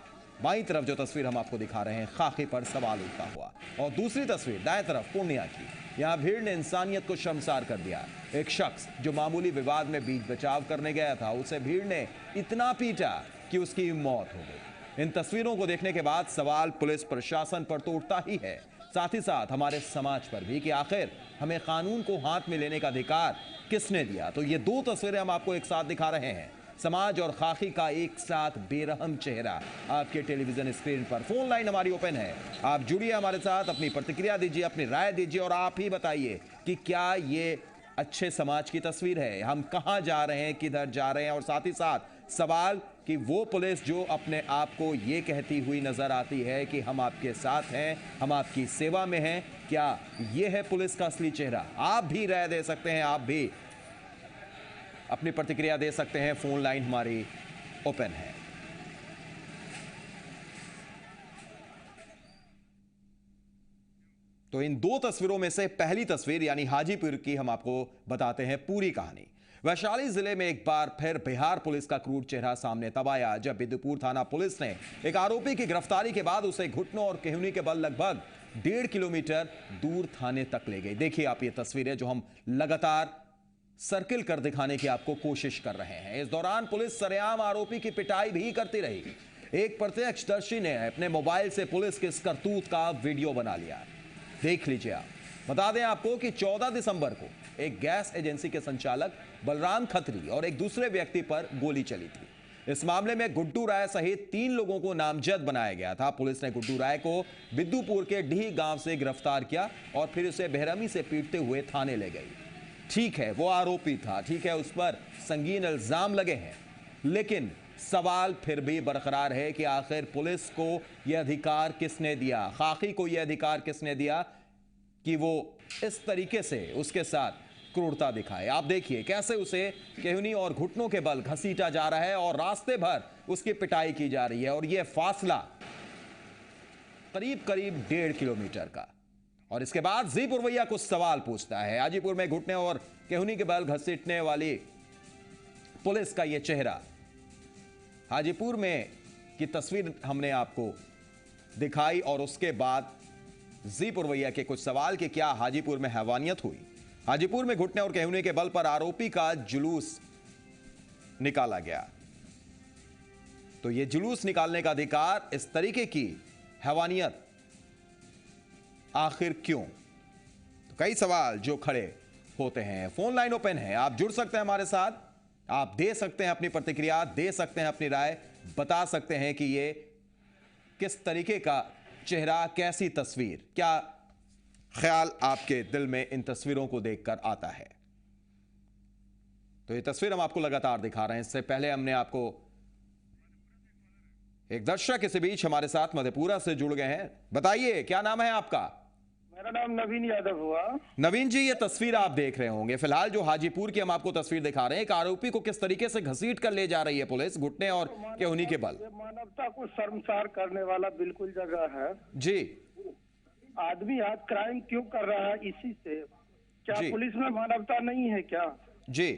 बाईं तरफ जो तस्वीर हम आपको दिखा रहे हैं, खाकी पर सवाल उठता हुआ, और दूसरी तस्वीर दाएं तरफ पूर्णिया की। यहाँ भीड़ ने इंसानियत को शर्मसार कर दिया। एक शख्स जो मामूली विवाद में बीच बचाव करने गया था, उसे भीड़ ने इतना पीटा कि उसकी मौत हो गई। इन तस्वीरों को देखने के बाद सवाल पुलिस प्रशासन पर तो उठता ही है, साथ ही साथ हमारे समाज पर भी कि आखिर हमें कानून को हाथ में लेने का अधिकार किसने दिया। तो ये 2 तस्वीरें हम आपको एक साथ दिखा रहे हैं, समाज और खाकी का एक साथ बेरहम चेहरा आपके टेलीविजन स्क्रीन पर। फोन लाइन हमारी ओपन है, आप जुड़िए हमारे साथ, अपनी प्रतिक्रिया दीजिए, अपनी राय दीजिए और आप ही बताइए कि क्या ये अच्छे समाज की तस्वीर है, हम कहां जा रहे हैं, किधर जा रहे हैं, और साथ ही साथ सवाल कि वो पुलिस जो अपने आप को ये कहती हुई नजर आती है कि हम आपके साथ हैं, हम आपकी सेवा में हैं, क्या ये है पुलिस का असली चेहरा? आप भी राय दे सकते हैं, आप भी अपनी प्रतिक्रिया दे सकते हैं। फोन लाइन हमारी ओपन है। तो इन दो तस्वीरों में से पहली तस्वीर यानी हाजीपुर की हम आपको बताते हैं पूरी कहानी। वैशाली जिले में एक बार फिर बिहार पुलिस का क्रूर चेहरा सामने तब आया जब बिदुपुर थाना पुलिस ने एक आरोपी की गिरफ्तारी के बाद उसे घुटनों और केहूनी के बल लगभग 1.5 किलोमीटर दूर थाने तक ले गई। देखिए आप ये तस्वीरें जो हम लगातार सर्किल कर दिखाने की आपको कोशिश कर रहे हैं। इस दौरान पुलिस सरेआम आरोपी की पिटाई भी करती रही। एक प्रत्यक्षदर्शी ने अपने मोबाइल से पुलिस के इस करतूत का वीडियो बना लिया, देख लीजिए आप। बता दें आपको कि 14 दिसंबर को एक गैस एजेंसी के संचालक बलराम खत्री और एक दूसरे व्यक्ति पर गोली चली थी। इस मामले में गुड्डू राय सहित 3 लोगों को नामजद बनाया गया था। पुलिस ने गुड्डू राय को बिद्दुपुर के डीह गांव से गिरफ्तार किया और फिर उसे बेरहमी से पीटते हुए थाने ले गई। ठीक है, वो आरोपी था, ठीक है, उस पर संगीन इल्जाम लगे हैं, लेकिन सवाल फिर भी बरकरार है कि आखिर पुलिस को यह अधिकार किसने दिया, खाकी को यह अधिकार किसने दिया कि वो इस तरीके से उसके साथ क्रूरता दिखाए। आप देखिए कैसे उसे केहूनी और घुटनों के बल घसीटा जा रहा है और रास्ते भर उसकी पिटाई की जा रही है, और यह फासला करीब 1.5 किलोमीटर का। और इसके बाद जी पुरवैया कुछ सवाल पूछता है। हाजीपुर में घुटने और केहूनी के बल घसीटने वाली पुलिस का यह चेहरा। हाजीपुर में की तस्वीर हमने आपको दिखाई और उसके बाद जी पुरवैया के कुछ सवाल कि क्या हाजीपुर में हैवानियत हुई। हाजीपुर में घुटने और केहूनी के बल पर आरोपी का जुलूस निकाला गया। तो यह जुलूस निकालने का अधिकार, इस तरीके की हैवानियत आखिर क्यों? तो कई सवाल जो खड़े होते हैं। फोन लाइन ओपन है, आप जुड़ सकते हैं हमारे साथ, आप दे सकते हैं अपनी प्रतिक्रिया, दे सकते हैं अपनी राय, बता सकते हैं कि ये किस तरीके का चेहरा, कैसी तस्वीर, क्या ख्याल आपके दिल में इन तस्वीरों को देखकर आता है। तो ये तस्वीर हम आपको लगातार दिखा रहे हैं। इससे पहले हमने आपको एक दर्शक इस बीच हमारे साथ मधेपुरा से जुड़ गए हैं। बताइए क्या नाम है आपका? मेरा नाम नवीन यादव हुआ। नवीन जी, ये तस्वीर आप देख रहे होंगे फिलहाल जो हाजीपुर की हम आपको तस्वीर दिखा रहे हैं। एक आरोपी को किस तरीके से घसीट कर ले जा रही है पुलिस घुटने और केहूनी के बल। मानवता को शर्मसार करने वाला बिल्कुल जगह है जी। आदमी आज क्राइम क्यों कर रहा है इसी से? क्या पुलिस में मानवता नहीं है क्या? जी।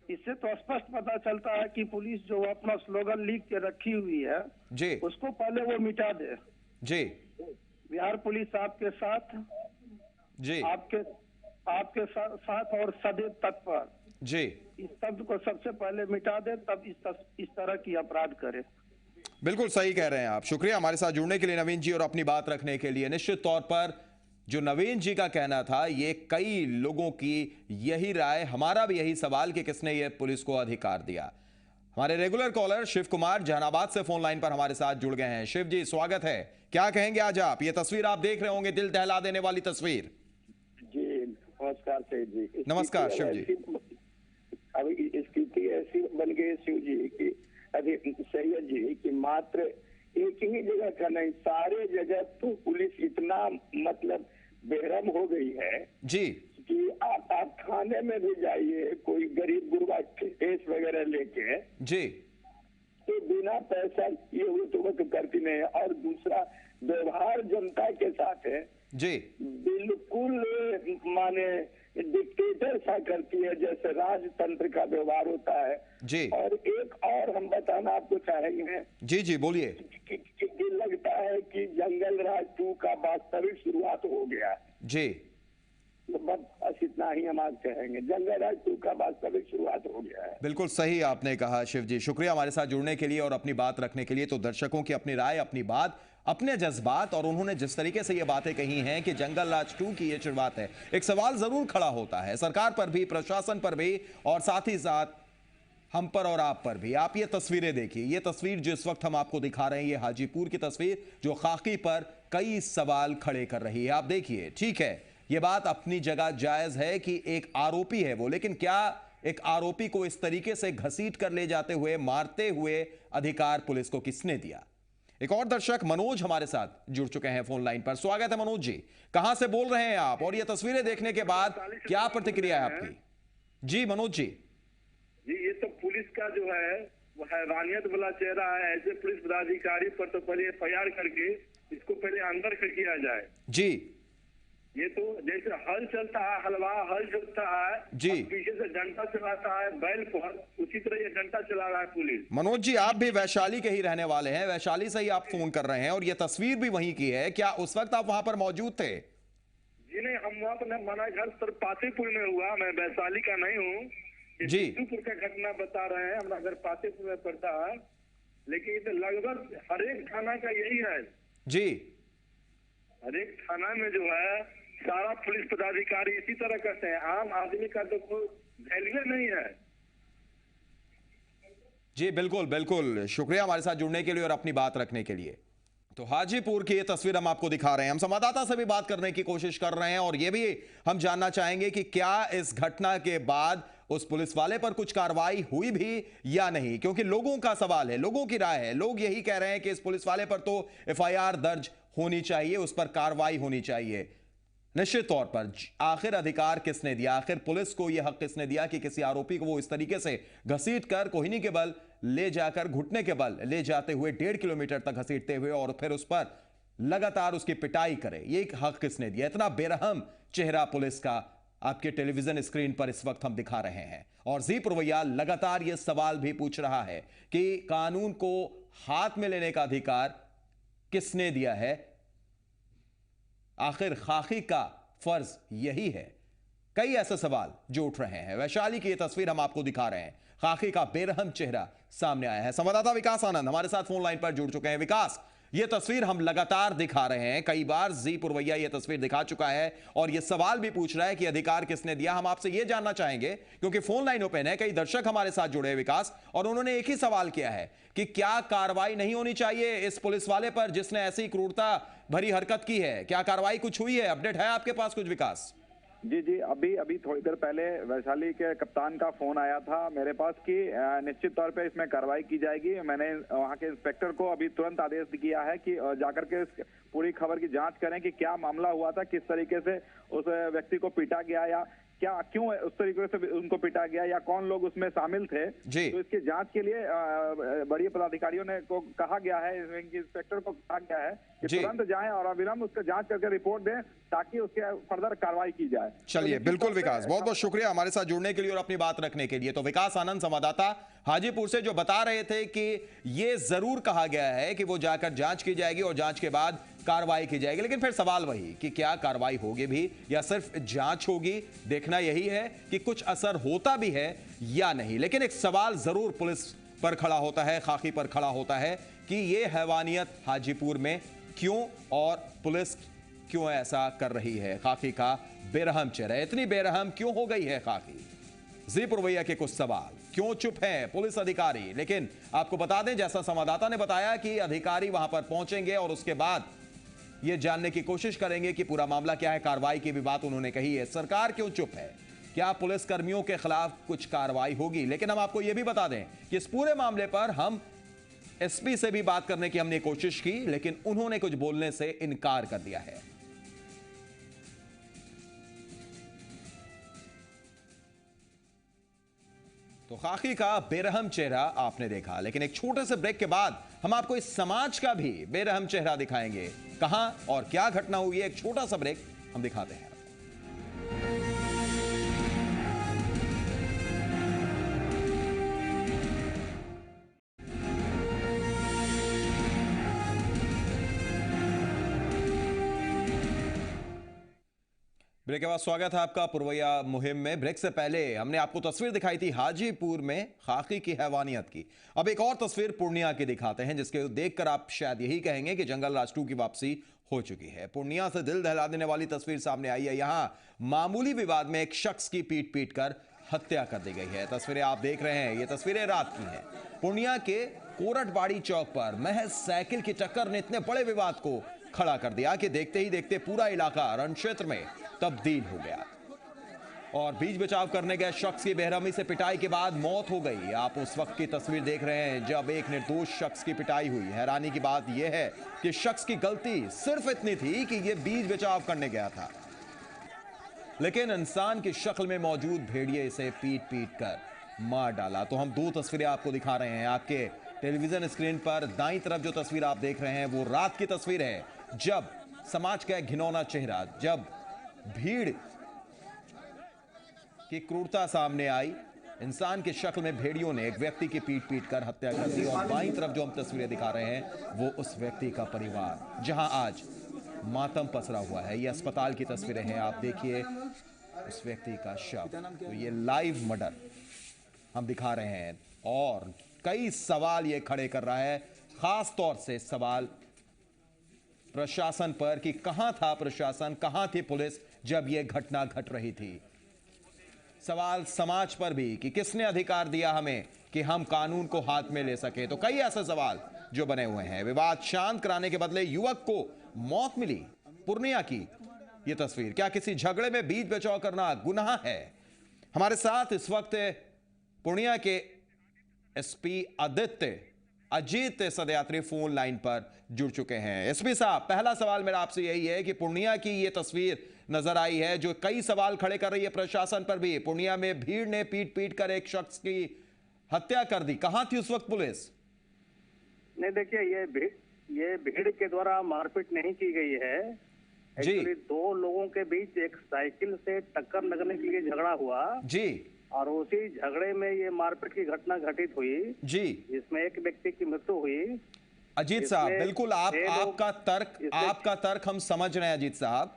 इससे तो स्पष्ट पता चलता है कि पुलिस जो अपना स्लोगन लिख के रखी हुई है जी, उसको पहले वो मिटा दे। जी। बिहार पुलिस आपके साथ जी, आपके साथ और सदैव तत्पर जी। इस शब्द को सबसे पहले मिटा दे, तब इस तरह की अपराध करे। बिल्कुल सही कह रहे हैं आप। शुक्रिया हमारे साथ जुड़ने के लिए नवीन जी और अपनी बात रखने के लिए। निश्चित तौर पर जो नवीन जी का कहना था, ये कई लोगों की यही राय, हमारा भी यही सवाल कि किसने ये पुलिस को अधिकार दिया। हमारे रेगुलर कॉलर शिव कुमार जहानाबाद से फोन लाइन पर हमारे साथ जुड़ गए हैं। शिव जी स्वागत है, क्या कहेंगे आज आप? ये तस्वीर आप देख रहे होंगे, दिल दहला देने वाली तस्वीर। जी नमस्कार सैयद जी। नमस्कार शिव जी। अभी स्थिति ऐसी बन गई शिव जी की, सैयद जी की मात्र एक ही जगह का नहीं, सारे जगह तो पुलिस इतना मतलब बेरहम हो गई है जी कि आप थाने में भी जाइए, कोई गरीब गुरबा केस वगैरह लेके जी, तो बिना पैसा ये हुए तो वो तो करती नहीं है। और दूसरा व्यवहार जनता के साथ है जी, बिल्कुल माने डिक्टेटर सा करती है, जैसे राजतंत्र का व्यवहार होता है जी। और एक और हम बताना आपको चाहेंगे। जी जी बोलिए। कि लगता है कि जंगल राज 2 का वास्तविक शुरुआत हो गया जी। तो बस इतना ही हम आज कहेंगे, जंगल राज 2 का वास्तविक शुरुआत हो गया है। बिल्कुल सही आपने कहा शिव जी, शुक्रिया हमारे साथ जुड़ने के लिए और अपनी बात रखने के लिए। तो दर्शकों की अपनी राय, अपनी बात, अपने जज्बात, और उन्होंने जिस तरीके से ये बातें कही हैं कि जंगल राज 2 की ये शुरुआत है, एक सवाल जरूर खड़ा होता है सरकार पर भी, प्रशासन पर भी, और साथ ही साथ हम पर और आप पर भी। आप ये तस्वीरें देखिए, ये तस्वीर जो इस वक्त हम आपको दिखा रहे हैं, ये हाजीपुर की तस्वीर जो खाकी पर कई सवाल खड़े कर रही है। आप देखिए, ठीक है, ये बात अपनी जगह जायज है कि एक आरोपी है वो, लेकिन क्या एक आरोपी को इस तरीके से घसीट कर ले जाते हुए, मारते हुए अधिकार पुलिस को किसने दिया? एक और दर्शक मनोज हमारे साथ जुड़ चुके हैं फोन लाइन पर। स्वागत है मनोज जी, कहां से बोल रहे हैं आप और ये तस्वीरें देखने के बाद क्या प्रतिक्रिया है आपकी? जी मनोज जी। जी, ये तो पुलिस का जो है वो हैवानियत वाला चेहरा है। ऐसे पुलिस पदाधिकारी पर तो पहले FIR करके इसको पहले अंदर कर किया जाए। जी, ये तो जैसे हल चलता है, हलवा हल चलता है जी, पीछे से डंडा चलाता है बैल पर, उसी तरह ये डंडा चला रहा है पुलिस। मनोज जी, आप भी वैशाली के ही रहने वाले हैं, वैशाली से ही आप फोन कर रहे हैं और ये तस्वीर भी वहीं की है। क्या उस वक्त आप वहां पर मौजूद थे? जी नहीं, हम वहाँ पर हमारा घर सर पातेपुर में हुआ, मैं वैशाली का नहीं हूँ जी। पुर का घटना बता रहे हैं, हमारा घर पातेपुर में पड़ता है, लेकिन ये तो लगभग हर एक थाना का यही है जी। हर एक थाना में जो है सारा पुलिस पदाधिकारी इसी तरह करते हैं। आम आदमी का तो कोई वैल्यू नहीं है। जी बिल्कुल बिल्कुल, शुक्रिया हमारे साथ जुड़ने के लिए और अपनी बात रखने के लिए। तो हाजीपुर की ये तस्वीर हम आपको दिखा रहे हैं। हम संवाददाता से भी बात करने की कोशिश कर रहे हैं और ये भी हम जानना चाहेंगे कि क्या इस घटना के बाद उस पुलिस वाले पर कुछ कार्रवाई हुई भी या नहीं, क्योंकि लोगों का सवाल है, लोगों की राय है। लोग यही कह रहे हैं कि इस पुलिस वाले पर तो FIR दर्ज होनी चाहिए, उस पर कार्रवाई होनी चाहिए। निश्चित तौर पर आखिर अधिकार किसने दिया, आखिर पुलिस को यह हक किसने दिया कि किसी आरोपी को वो इस तरीके से घसीट कर कोहिनी के बल ले जाकर, घुटने के बल ले जाते हुए 1.5 किलोमीटर तक घसीटते हुए और फिर उस पर लगातार उसकी पिटाई करे, ये हक किसने दिया? इतना बेरहम चेहरा पुलिस का आपके टेलीविजन स्क्रीन पर इस वक्त हम दिखा रहे हैं और जी पुरवैया लगातार यह सवाल भी पूछ रहा है कि कानून को हाथ में लेने का अधिकार किसने दिया है? आखिर खाकी का फर्ज यही है? कई ऐसे सवाल जो उठ रहे हैं। वैशाली की यह तस्वीर हम आपको दिखा रहे हैं, खाकी का बेरहम चेहरा सामने आया है। संवाददाता विकास आनंद हमारे साथ फोन लाइन पर जुड़ चुके हैं। विकास, यह तस्वीर हम लगातार दिखा रहे हैं, कई बार जी पुरवैया यह तस्वीर दिखा चुका है और यह सवाल भी पूछ रहा है कि अधिकार किसने दिया। हम आपसे यह जानना चाहेंगे क्योंकि फोन लाइन ओपन है, कई दर्शक हमारे साथ जुड़े हैं विकास, और उन्होंने एक ही सवाल किया है कि क्या कार्रवाई नहीं होनी चाहिए इस पुलिस वाले पर जिसने ऐसी क्रूरता भरी हरकत की है? क्या कार्रवाई कुछ हुई है? अपडेट है आपके पास कुछ विकास? जी, अभी थोड़ी देर पहले वैशाली के कप्तान का फोन आया था मेरे पास कि निश्चित तौर पे इसमें कार्रवाई की जाएगी। मैंने वहाँ के इंस्पेक्टर को अभी तुरंत आदेश दिया है कि जाकर के पूरी खबर की जांच करें कि क्या मामला हुआ था, किस तरीके से उस व्यक्ति को पीटा गया या क्यों उस तरीके से उनको पीटा गया या कौन लोग उसमें शामिल थे। तो इसकी जांच के लिए बड़ी पदाधिकारियों ने को कहा गया है, इंस्पेक्टर को कहा गया है कि तुरंत जाएं और अविलंब उसका जांच करके रिपोर्ट दें ताकि उसके फर्दर कार्रवाई की जाए। चलिए, बिल्कुल विकास, बहुत बहुत शुक्रिया हमारे साथ जुड़ने के लिए और अपनी बात रखने के लिए। तो विकास आनंद संवाददाता हाजीपुर से जो बता रहे थे कि ये जरूर कहा गया है कि वो जाकर जांच की जाएगी और जांच के बाद कार्रवाई की जाएगी, लेकिन फिर सवाल वही कि क्या कार्रवाई होगी भी या सिर्फ जांच होगी? देखना यही है कि कुछ असर होता भी है या नहीं। लेकिन एक सवाल जरूर पुलिस पर खड़ा होता है, खाकी पर खड़ा होता है कि ये हैवानियत हाजीपुर में क्यों और पुलिस क्यों ऐसा कर रही है? खाकी का बेरहम चेहरा, इतनी बेरहम क्यों हो गई है खाकी? जी पुरवैया के कुछ सवाल, क्यों चुप है पुलिस अधिकारी? लेकिन आपको बता दें, जैसा संवाददाता ने बताया कि अधिकारी वहां पर पहुंचेंगे और उसके बाद यह जानने की कोशिश करेंगे कि पूरा मामला क्या है। कार्रवाई की भी बात उन्होंने कही है। सरकार क्यों चुप है? क्या पुलिस कर्मियों के खिलाफ कुछ कार्रवाई होगी? लेकिन हम आपको यह भी बता दें कि इस पूरे मामले पर हम SP से भी बात करने की हमने कोशिश की, लेकिन उन्होंने कुछ बोलने से इनकार कर दिया है। तो खाकी का बेरहम चेहरा आपने देखा, लेकिन एक छोटे से ब्रेक के बाद हम आपको इस समाज का भी बेरहम चेहरा दिखाएंगे। कहां और क्या घटना हुई है, एक छोटा सा ब्रेक हम दिखाते हैं। ब्रेक के बाद स्वागत है आपका पुरवैया मुहिम में। ब्रेक से पहले हमने आपको तस्वीर दिखाई थी हाजीपुर में खाकी की हैवानियत की। अब एक और तस्वीर पूर्णिया की दिखाते हैं, जिसके देखकर आप शायद यही कहेंगे कि जंगल राज 2 की वापसी हो चुकी है। पूर्णिया से दिल दहला देने वाली तस्वीर सामने आई है। यहां मामूली विवाद में एक शख्स की पीट कर हत्या कर दी गई है। तस्वीरें आप देख रहे हैं, ये तस्वीरें रात की हैं। पूर्णिया के कोरटबाड़ी चौक पर महज साइकिल की टक्कर ने इतने बड़े विवाद को खड़ा कर दिया कि देखते ही देखते पूरा इलाका रण क्षेत्र में तब्दील हो गया। और बीच बचाव करने गए शख्स की बेरहमी से पिटाई के बाद मौत हो गई। आप उस वक्त की तस्वीर देख रहे हैं जब एक निर्दोष शख्स की पिटाई हुई। हैरानी की बात यह है कि शख्स की गलती सिर्फ इतनी थी कि यह बीच बचाव करने गया था, लेकिन इंसान की शक्ल में मौजूद भेड़िए इसे पीट पीट कर मार डाला। तो हम दो तस्वीरें आपको दिखा रहे हैं। आपके टेलीविजन स्क्रीन पर दाईं तरफ जो तस्वीर आप देख रहे हैं वो रात की तस्वीर है, जब समाज का एक घिनौना चेहरा, जब भीड़ की क्रूरता सामने आई। इंसान की शक्ल में भेड़ियों ने एक व्यक्ति की पीट पीट कर हत्या कर दी। और बाईं तरफ जो हम तस्वीरें दिखा रहे हैं वो उस व्यक्ति का परिवार, जहां आज मातम पसरा हुआ है। ये अस्पताल की तस्वीरें हैं, आप देखिए उस व्यक्ति का शव। तो ये लाइव मर्डर हम दिखा रहे हैं और कई सवाल ये खड़े कर रहा है, खास तौर से सवाल प्रशासन पर कि कहां था प्रशासन, कहां थी पुलिस जब यह घटना घट रही थी। सवाल समाज पर भी कि किसने अधिकार दिया हमें कि हम कानून को हाथ में ले सके। तो कई ऐसे सवाल जो बने हुए हैं। विवाद शांत कराने के बदले युवक को मौत मिली। पूर्णिया की यह तस्वीर, क्या किसी झगड़े में बीच बचाव करना गुनाह है? हमारे साथ इस वक्त पूर्णिया के एसपी अजीत सदयात्री फोन लाइन पर जुड़ चुके हैं। एसपी साहब, पहला सवाल मेरा आपसे यही है कि पूर्णिया की ये तस्वीर नजर आई है जो कई सवाल खड़े कर रही है प्रशासन पर भी। पूर्णिया में भीड़ ने पीट पीट कर एक शख्स की हत्या कर दी, कहां थी उस वक्त पुलिस? नहीं, देखिए ये भीड़ के द्वारा मारपीट नहीं की गई है जी। दो लोगों के बीच एक साइकिल से टक्कर लगने के लिए झगड़ा हुआ जी, और उसी झगड़े में ये मारपीट की घटना घटित हुई जी, जिसमें एक व्यक्ति की मृत्यु हुई। अजीत साहब, बिल्कुल आपका तर्क हम समझ रहे हैं अजीत साहब,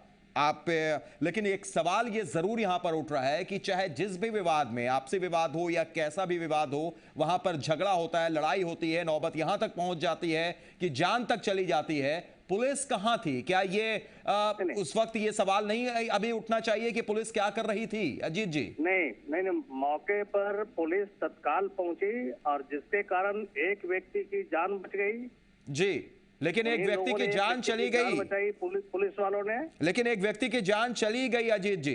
लेकिन एक सवाल ये जरूर यहां पर उठ रहा है कि चाहे जिस भी विवाद में, आपसी विवाद हो या कैसा भी विवाद हो, वहां पर झगड़ा होता है, लड़ाई होती है, नौबत यहां तक पहुंच जाती है कि जान तक चली जाती है। पुलिस कहां थी? क्या ये उस वक्त ये सवाल नहीं अभी उठना चाहिए कि पुलिस क्या कर रही थी? अजीत जी, नहीं, मौके पर पुलिस तत्काल पहुंची और जिसके कारण एक व्यक्ति की जान बच गई जी, लेकिन एक व्यक्ति की जान चली गई, बचाई पुलिस वालों ने, लेकिन एक व्यक्ति की जान चली गई। अजीत जी,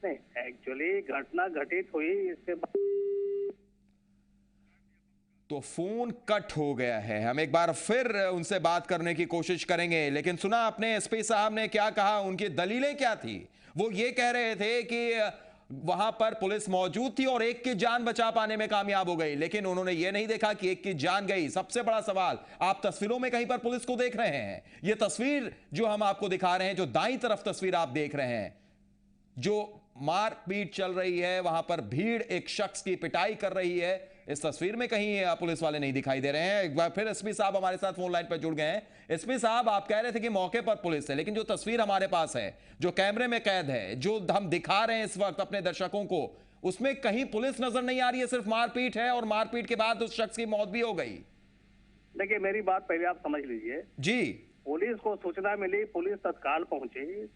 नहीं, एक्चुअली घटना घटित हुई, इसके बाद तो फोन कट हो गया है। हम एक बार फिर उनसे बात करने की कोशिश करेंगे, लेकिन सुना आपने एसपी साहब ने क्या कहा, उनकी दलीलें क्या थी? वो ये कह रहे थे कि वहां पर पुलिस मौजूद थी और एक की जान बचा पाने में कामयाब हो गई, लेकिन उन्होंने ये नहीं देखा कि एक की जान गई। सबसे बड़ा सवाल, आप तस्वीरों में कहीं पर पुलिस को देख रहे हैं? ये तस्वीर जो हम आपको दिखा रहे हैं, जो दाईं तरफ तस्वीर आप देख रहे हैं, जो मारपीट चल रही है, वहां पर भीड़ एक शख्स की पिटाई कर रही है, इस तस्वीर में कहीं पुलिस वाले नहीं दिखाई दे रहे हैं। एक बार फिर एसपी साहब हमारे साथ फोन लाइन पर जुड़ गए हैं। एसपी साहब, आप कह रहे थे कि मौके पर पुलिस है, लेकिन जो तस्वीर हमारे पास है, जो कैमरे में कैद है, जो हम दिखा रहे हैं इस वक्त अपने दर्शकों को, उसमें कहीं पुलिस नजर नहीं आ रही है, सिर्फ मारपीट है और मारपीट के बाद उस शख्स की मौत भी हो गई। देखिए, मेरी बात पहले आप समझ लीजिए जी। पुलिस को सूचना मिली, पुलिस तत्काल पहुंची।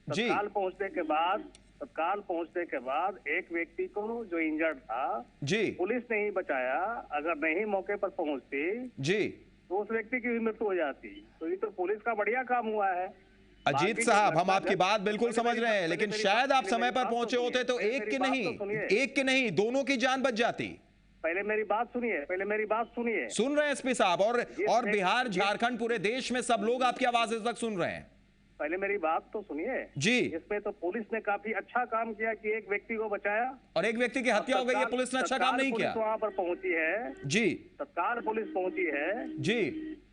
तत्काल पहुंचने के बाद एक व्यक्ति को जो इंजर्ड था जी, पुलिस ने ही बचाया। अगर नहीं मौके पर पहुंचती जी तो उस व्यक्ति की भी मृत्यु हो जाती। तो ये तो पुलिस का बढ़िया काम हुआ है। अजीत साहब, हम आपकी बात बिल्कुल समझ रहे हैं, लेकिन शायद आप समय पर पहुंचे होते तो एक की नहीं दोनों की जान बच जाती। पहले मेरी बात सुनिए। सुन रहे हैं एसपी साहब, और बिहार, झारखंड, पूरे देश में सब लोग आपकी आवाज इस वक्त सुन रहे हैं। पहले मेरी बात तो सुनिए जी। इसमें तो पुलिस ने काफी अच्छा काम किया कि एक व्यक्ति को बचाया और एक व्यक्ति की हत्या हो गई है। पुलिस ने अच्छा काम नहीं किया। वहाँ पर पहुंची है जी, तत्काल पुलिस पहुंची है जी,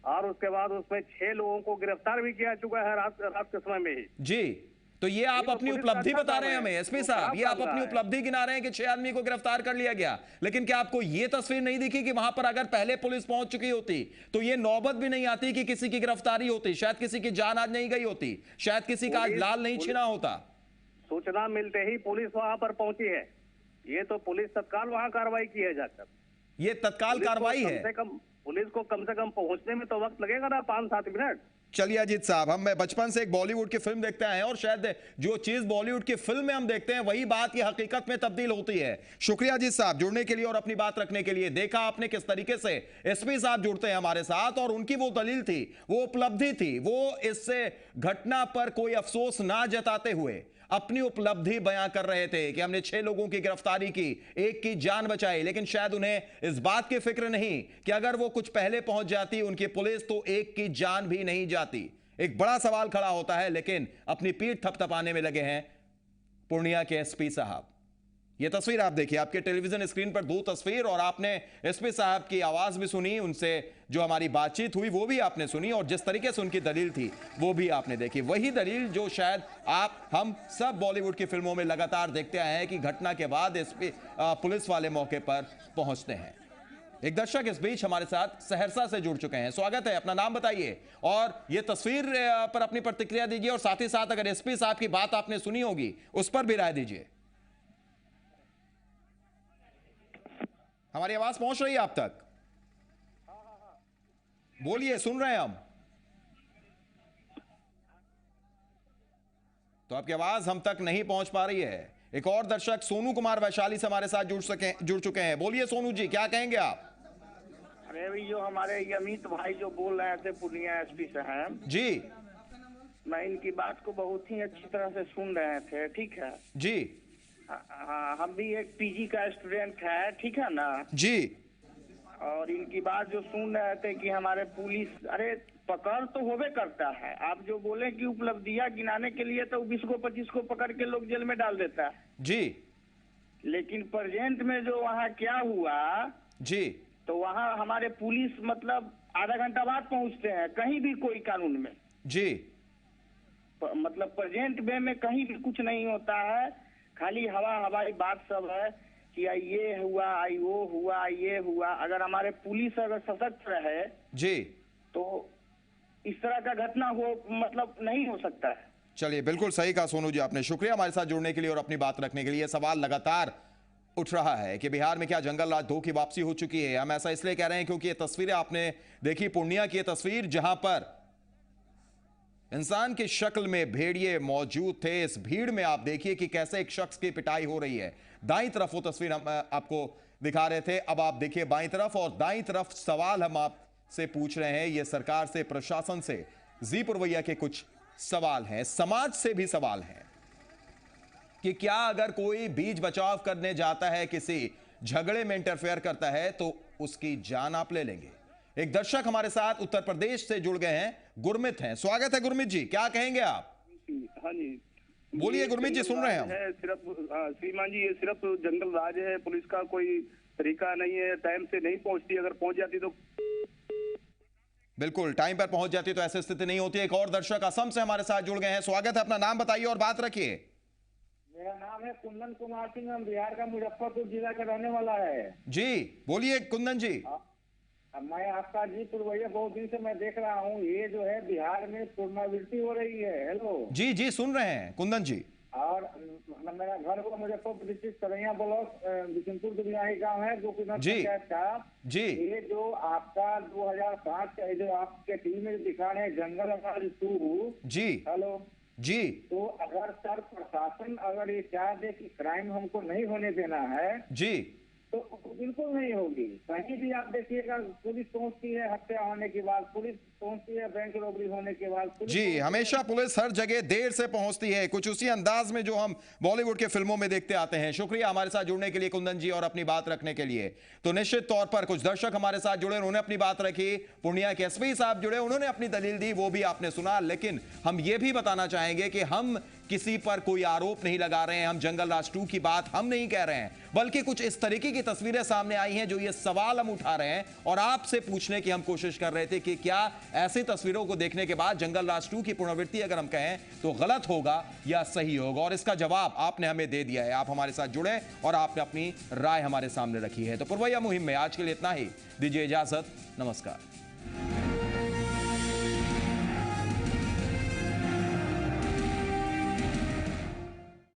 और उसके बाद उसमें 6 लोगों को गिरफ्तार भी किया चुका है रात के समय में ही जी। तो ये आप अपनी उपलब्धि बता रहे हैं हमें एसपी साहब, ये आप अपनी उपलब्धि गिना रहे हैं कि 6 आदमी को गिरफ्तार कर लिया गया, लेकिन क्या आपको ये तस्वीर नहीं दिखी कि वहां पर अगर पहले पुलिस पहुंच चुकी होती तो ये नौबत भी नहीं आती कि किसी की गिरफ्तारी होती, शायद किसी की जान आज नहीं गई होती, शायद किसी का आज लाल नहीं छिना होता। सूचना मिलते ही पुलिस वहां पर पहुंची है। ये तो पुलिस तत्काल वहां कार्रवाई की है जाकर। ये तत्काल कार्रवाई है। पुलिस को कम से कम पहुंचने में तो वक्त लगेगा ना, 5-7 मिनट। चलिए अजीत साहब, हम बचपन से एक बॉलीवुड की फिल्म देखते आए हैं और शायद जो चीज बॉलीवुड की फिल्म में हम देखते हैं वही बात ये हकीकत में तब्दील होती है। शुक्रिया अजीत साहब जुड़ने के लिए और अपनी बात रखने के लिए। देखा आपने किस तरीके से एसपी साहब जुड़ते हैं हमारे साथ और उनकी वो दलील थी, वो उपलब्धि थी, वो इससे घटना पर कोई अफसोस ना जताते हुए अपनी उपलब्धि बयां कर रहे थे कि हमने 6 लोगों की गिरफ्तारी की, 1 की जान बचाई, लेकिन शायद उन्हें इस बात की फिक्र नहीं कि अगर वो कुछ पहले पहुंच जाती उनकी पुलिस तो 1 की जान भी नहीं जाती। एक बड़ा सवाल खड़ा होता है, लेकिन अपनी पीठ थपथपाने में लगे हैं पूर्णिया के एसपी साहब। यह तस्वीर आप देखिए, आपके टेलीविजन स्क्रीन पर 2 तस्वीर, और आपने एसपी साहब की आवाज भी सुनी, उनसे जो हमारी बातचीत हुई वो भी आपने सुनी, और जिस तरीके से उनकी दलील थी वो भी आपने देखी। वही दलील जो शायद हम सब बॉलीवुड की फिल्मों में लगातार देखते आए हैं कि घटना के बाद एसपी पुलिस वाले मौके पर पहुंचते हैं। एक दर्शक इस बीच हमारे साथ सहरसा से जुड़ चुके हैं। स्वागत है, अपना नाम बताइए और ये तस्वीर पर अपनी प्रतिक्रिया दीजिए, और साथ ही साथ अगर एसपी साहब की बात आपने सुनी होगी उस पर भी राय दीजिए। हमारी आवाज पहुंच रही है आप तक? बोलिए, सुन रहे हैं हम। तो आपकी आवाज हम तक नहीं पहुंच पा रही है। एक और दर्शक सोनू कुमार वैशाली से हमारे साथ जुड़ चुके हैं। बोलिए सोनू जी, क्या कहेंगे आप? अरे भाई, जो हमारे अमित भाई जो बोल रहे थे पूर्णिया एसपी साहब जी, मैं इनकी बात को बहुत ही अच्छी तरह से सुन रहे थे। ठीक है जी। हाँ, हम भी एक पीजी का स्टूडेंट है, ठीक है ना जी। और इनकी बात जो सुन रहे थे कि हमारे पुलिस, अरे पकड़ तो होवे करता है। आप जो बोले कि उपलब्धियां गिनाने के लिए तो 20 को 25 को पकड़ के लोग जेल में डाल देता है जी, लेकिन प्रेजेंट में जो वहाँ क्या हुआ जी, तो वहाँ हमारे पुलिस मतलब आधा घंटा बाद पहुँचते हैं कहीं भी कोई कानून में जी, मतलब प्रेजेंट वे में कहीं भी कुछ नहीं होता है, खाली हवाई बात सब है कि आई ये हुआ, आई वो हुआ, ये हुआ। अगर हमारे पुलिस अगर सशक्त रहे जी तो इस तरह का घटना हो मतलब नहीं हो सकता है। चलिए, बिल्कुल सही कहा सोनू जी आपने। शुक्रिया हमारे साथ जुड़ने के लिए और अपनी बात रखने के लिए। सवाल लगातार उठ रहा है कि बिहार में क्या जंगल राज 2 की वापसी हो चुकी है। हम ऐसा इसलिए कह रहे हैं क्योंकि ये तस्वीरें आपने देखी, पूर्णिया की ये तस्वीर जहां पर इंसान की शक्ल में भेड़िए मौजूद थे। इस भीड़ में आप देखिए कि कैसे एक शख्स की पिटाई हो रही है। दाईं तरफ वो तस्वीर हम आपको दिखा रहे थे, अब आप देखिए बाईं तरफ, और दाईं तरफ सवाल हम आपसे पूछ रहे हैं। ये सरकार से, प्रशासन से, जी पुरवैया के कुछ सवाल हैं, समाज से भी सवाल हैं कि क्या अगर कोई बीच बचाव करने जाता है, किसी झगड़े में इंटरफेयर करता है, तो उसकी जान आप ले लेंगे। एक दर्शक हमारे साथ उत्तर प्रदेश से जुड़ गए हैं, गुरमीत हैं। स्वागत है गुरमीत जी, क्या कहेंगे आप? हाँ जी, बोलिए गुरमीत जी, सुन रहे हैं हम। सिर्फ श्रीमान जी, ये सिर्फ जंगल राज है, पुलिस का कोई तरीका नहीं है, टाइम से नहीं पहुंचती, अगर पहुंच जाती तो बिल्कुल टाइम पर पहुंच जाती तो ऐसी स्थिति नहीं होती। एक और दर्शक असम से हमारे साथ जुड़ गए हैं। स्वागत है, अपना नाम बताइए और बात रखिए। मेरा नाम है कुंदन कुमार सिंह, हम बिहार का मुजफ्फरपुर जिला का रहने वाला है। जी बोलिए कुंदन जी। मैं आपका जी पुरवैया बहुत दिन से मैं देख रहा हूँ, ये जो है बिहार में पुनरावृत्ति हो रही है। हेलो जी जी, सुन रहे हैं कुंदन जी। और मेरा घर को मुजफ्फरपुर डिस्ट्रिक्ट सरैया ब्लॉक बिशनपुर दुनियाही गाँव है, जो कि पंचायत का जी। ये जो आपका 2005 का जो आपके टीवी में दिखा रहे हैं जंगल राज 2 जी, हेलो जी, तो अगर सर प्रशासन अगर ये चाह दे कि क्राइम हमको नहीं होने देना है जी, तो बिल्कुल नहीं होगी। कहीं भी आप देखिएगा पुलिस पहुंचती है हत्या होने के बाद, पुलिस पहुंचती है बैंक रॉबरी होने के बाद जी, हमेशा पुलिस हर जगह देर से पहुंचती है, कुछ उसी अंदाज में जो हम बॉलीवुड के फिल्मों में देखते आते हैं। शुक्रिया हमारे साथ जुड़ने के लिए कुंदन जी और अपनी बात रखने के लिए। तो निश्चित तौर पर कुछ दर्शक हमारे साथ जुड़े, उन्होंने अपनी बात रखी। पूर्णिया के एसपी साहब जुड़े, उन्होंने अपनी दलील दी, वो भी आपने सुना। लेकिन हम ये भी बताना चाहेंगे कि हम किसी पर कोई आरोप नहीं लगा रहे हैं, हम जंगल राज 2 की बात हम नहीं कह रहे हैं, बल्कि कुछ इस तरीके की तस्वीरें सामने आई हैं जो ये सवाल हम उठा रहे हैं और आपसे पूछने की हम कोशिश कर रहे थे कि क्या ऐसी तस्वीरों को देखने के बाद जंगल राज 2 की पुनरावृत्ति अगर हम कहें तो गलत होगा या सही होगा, और इसका जवाब आपने हमें दे दिया है। आप हमारे साथ जुड़े और आपने अपनी राय हमारे सामने रखी है। तो पुरवैया मुहिम में आज के लिए इतना ही, दीजिए इजाजत, नमस्कार।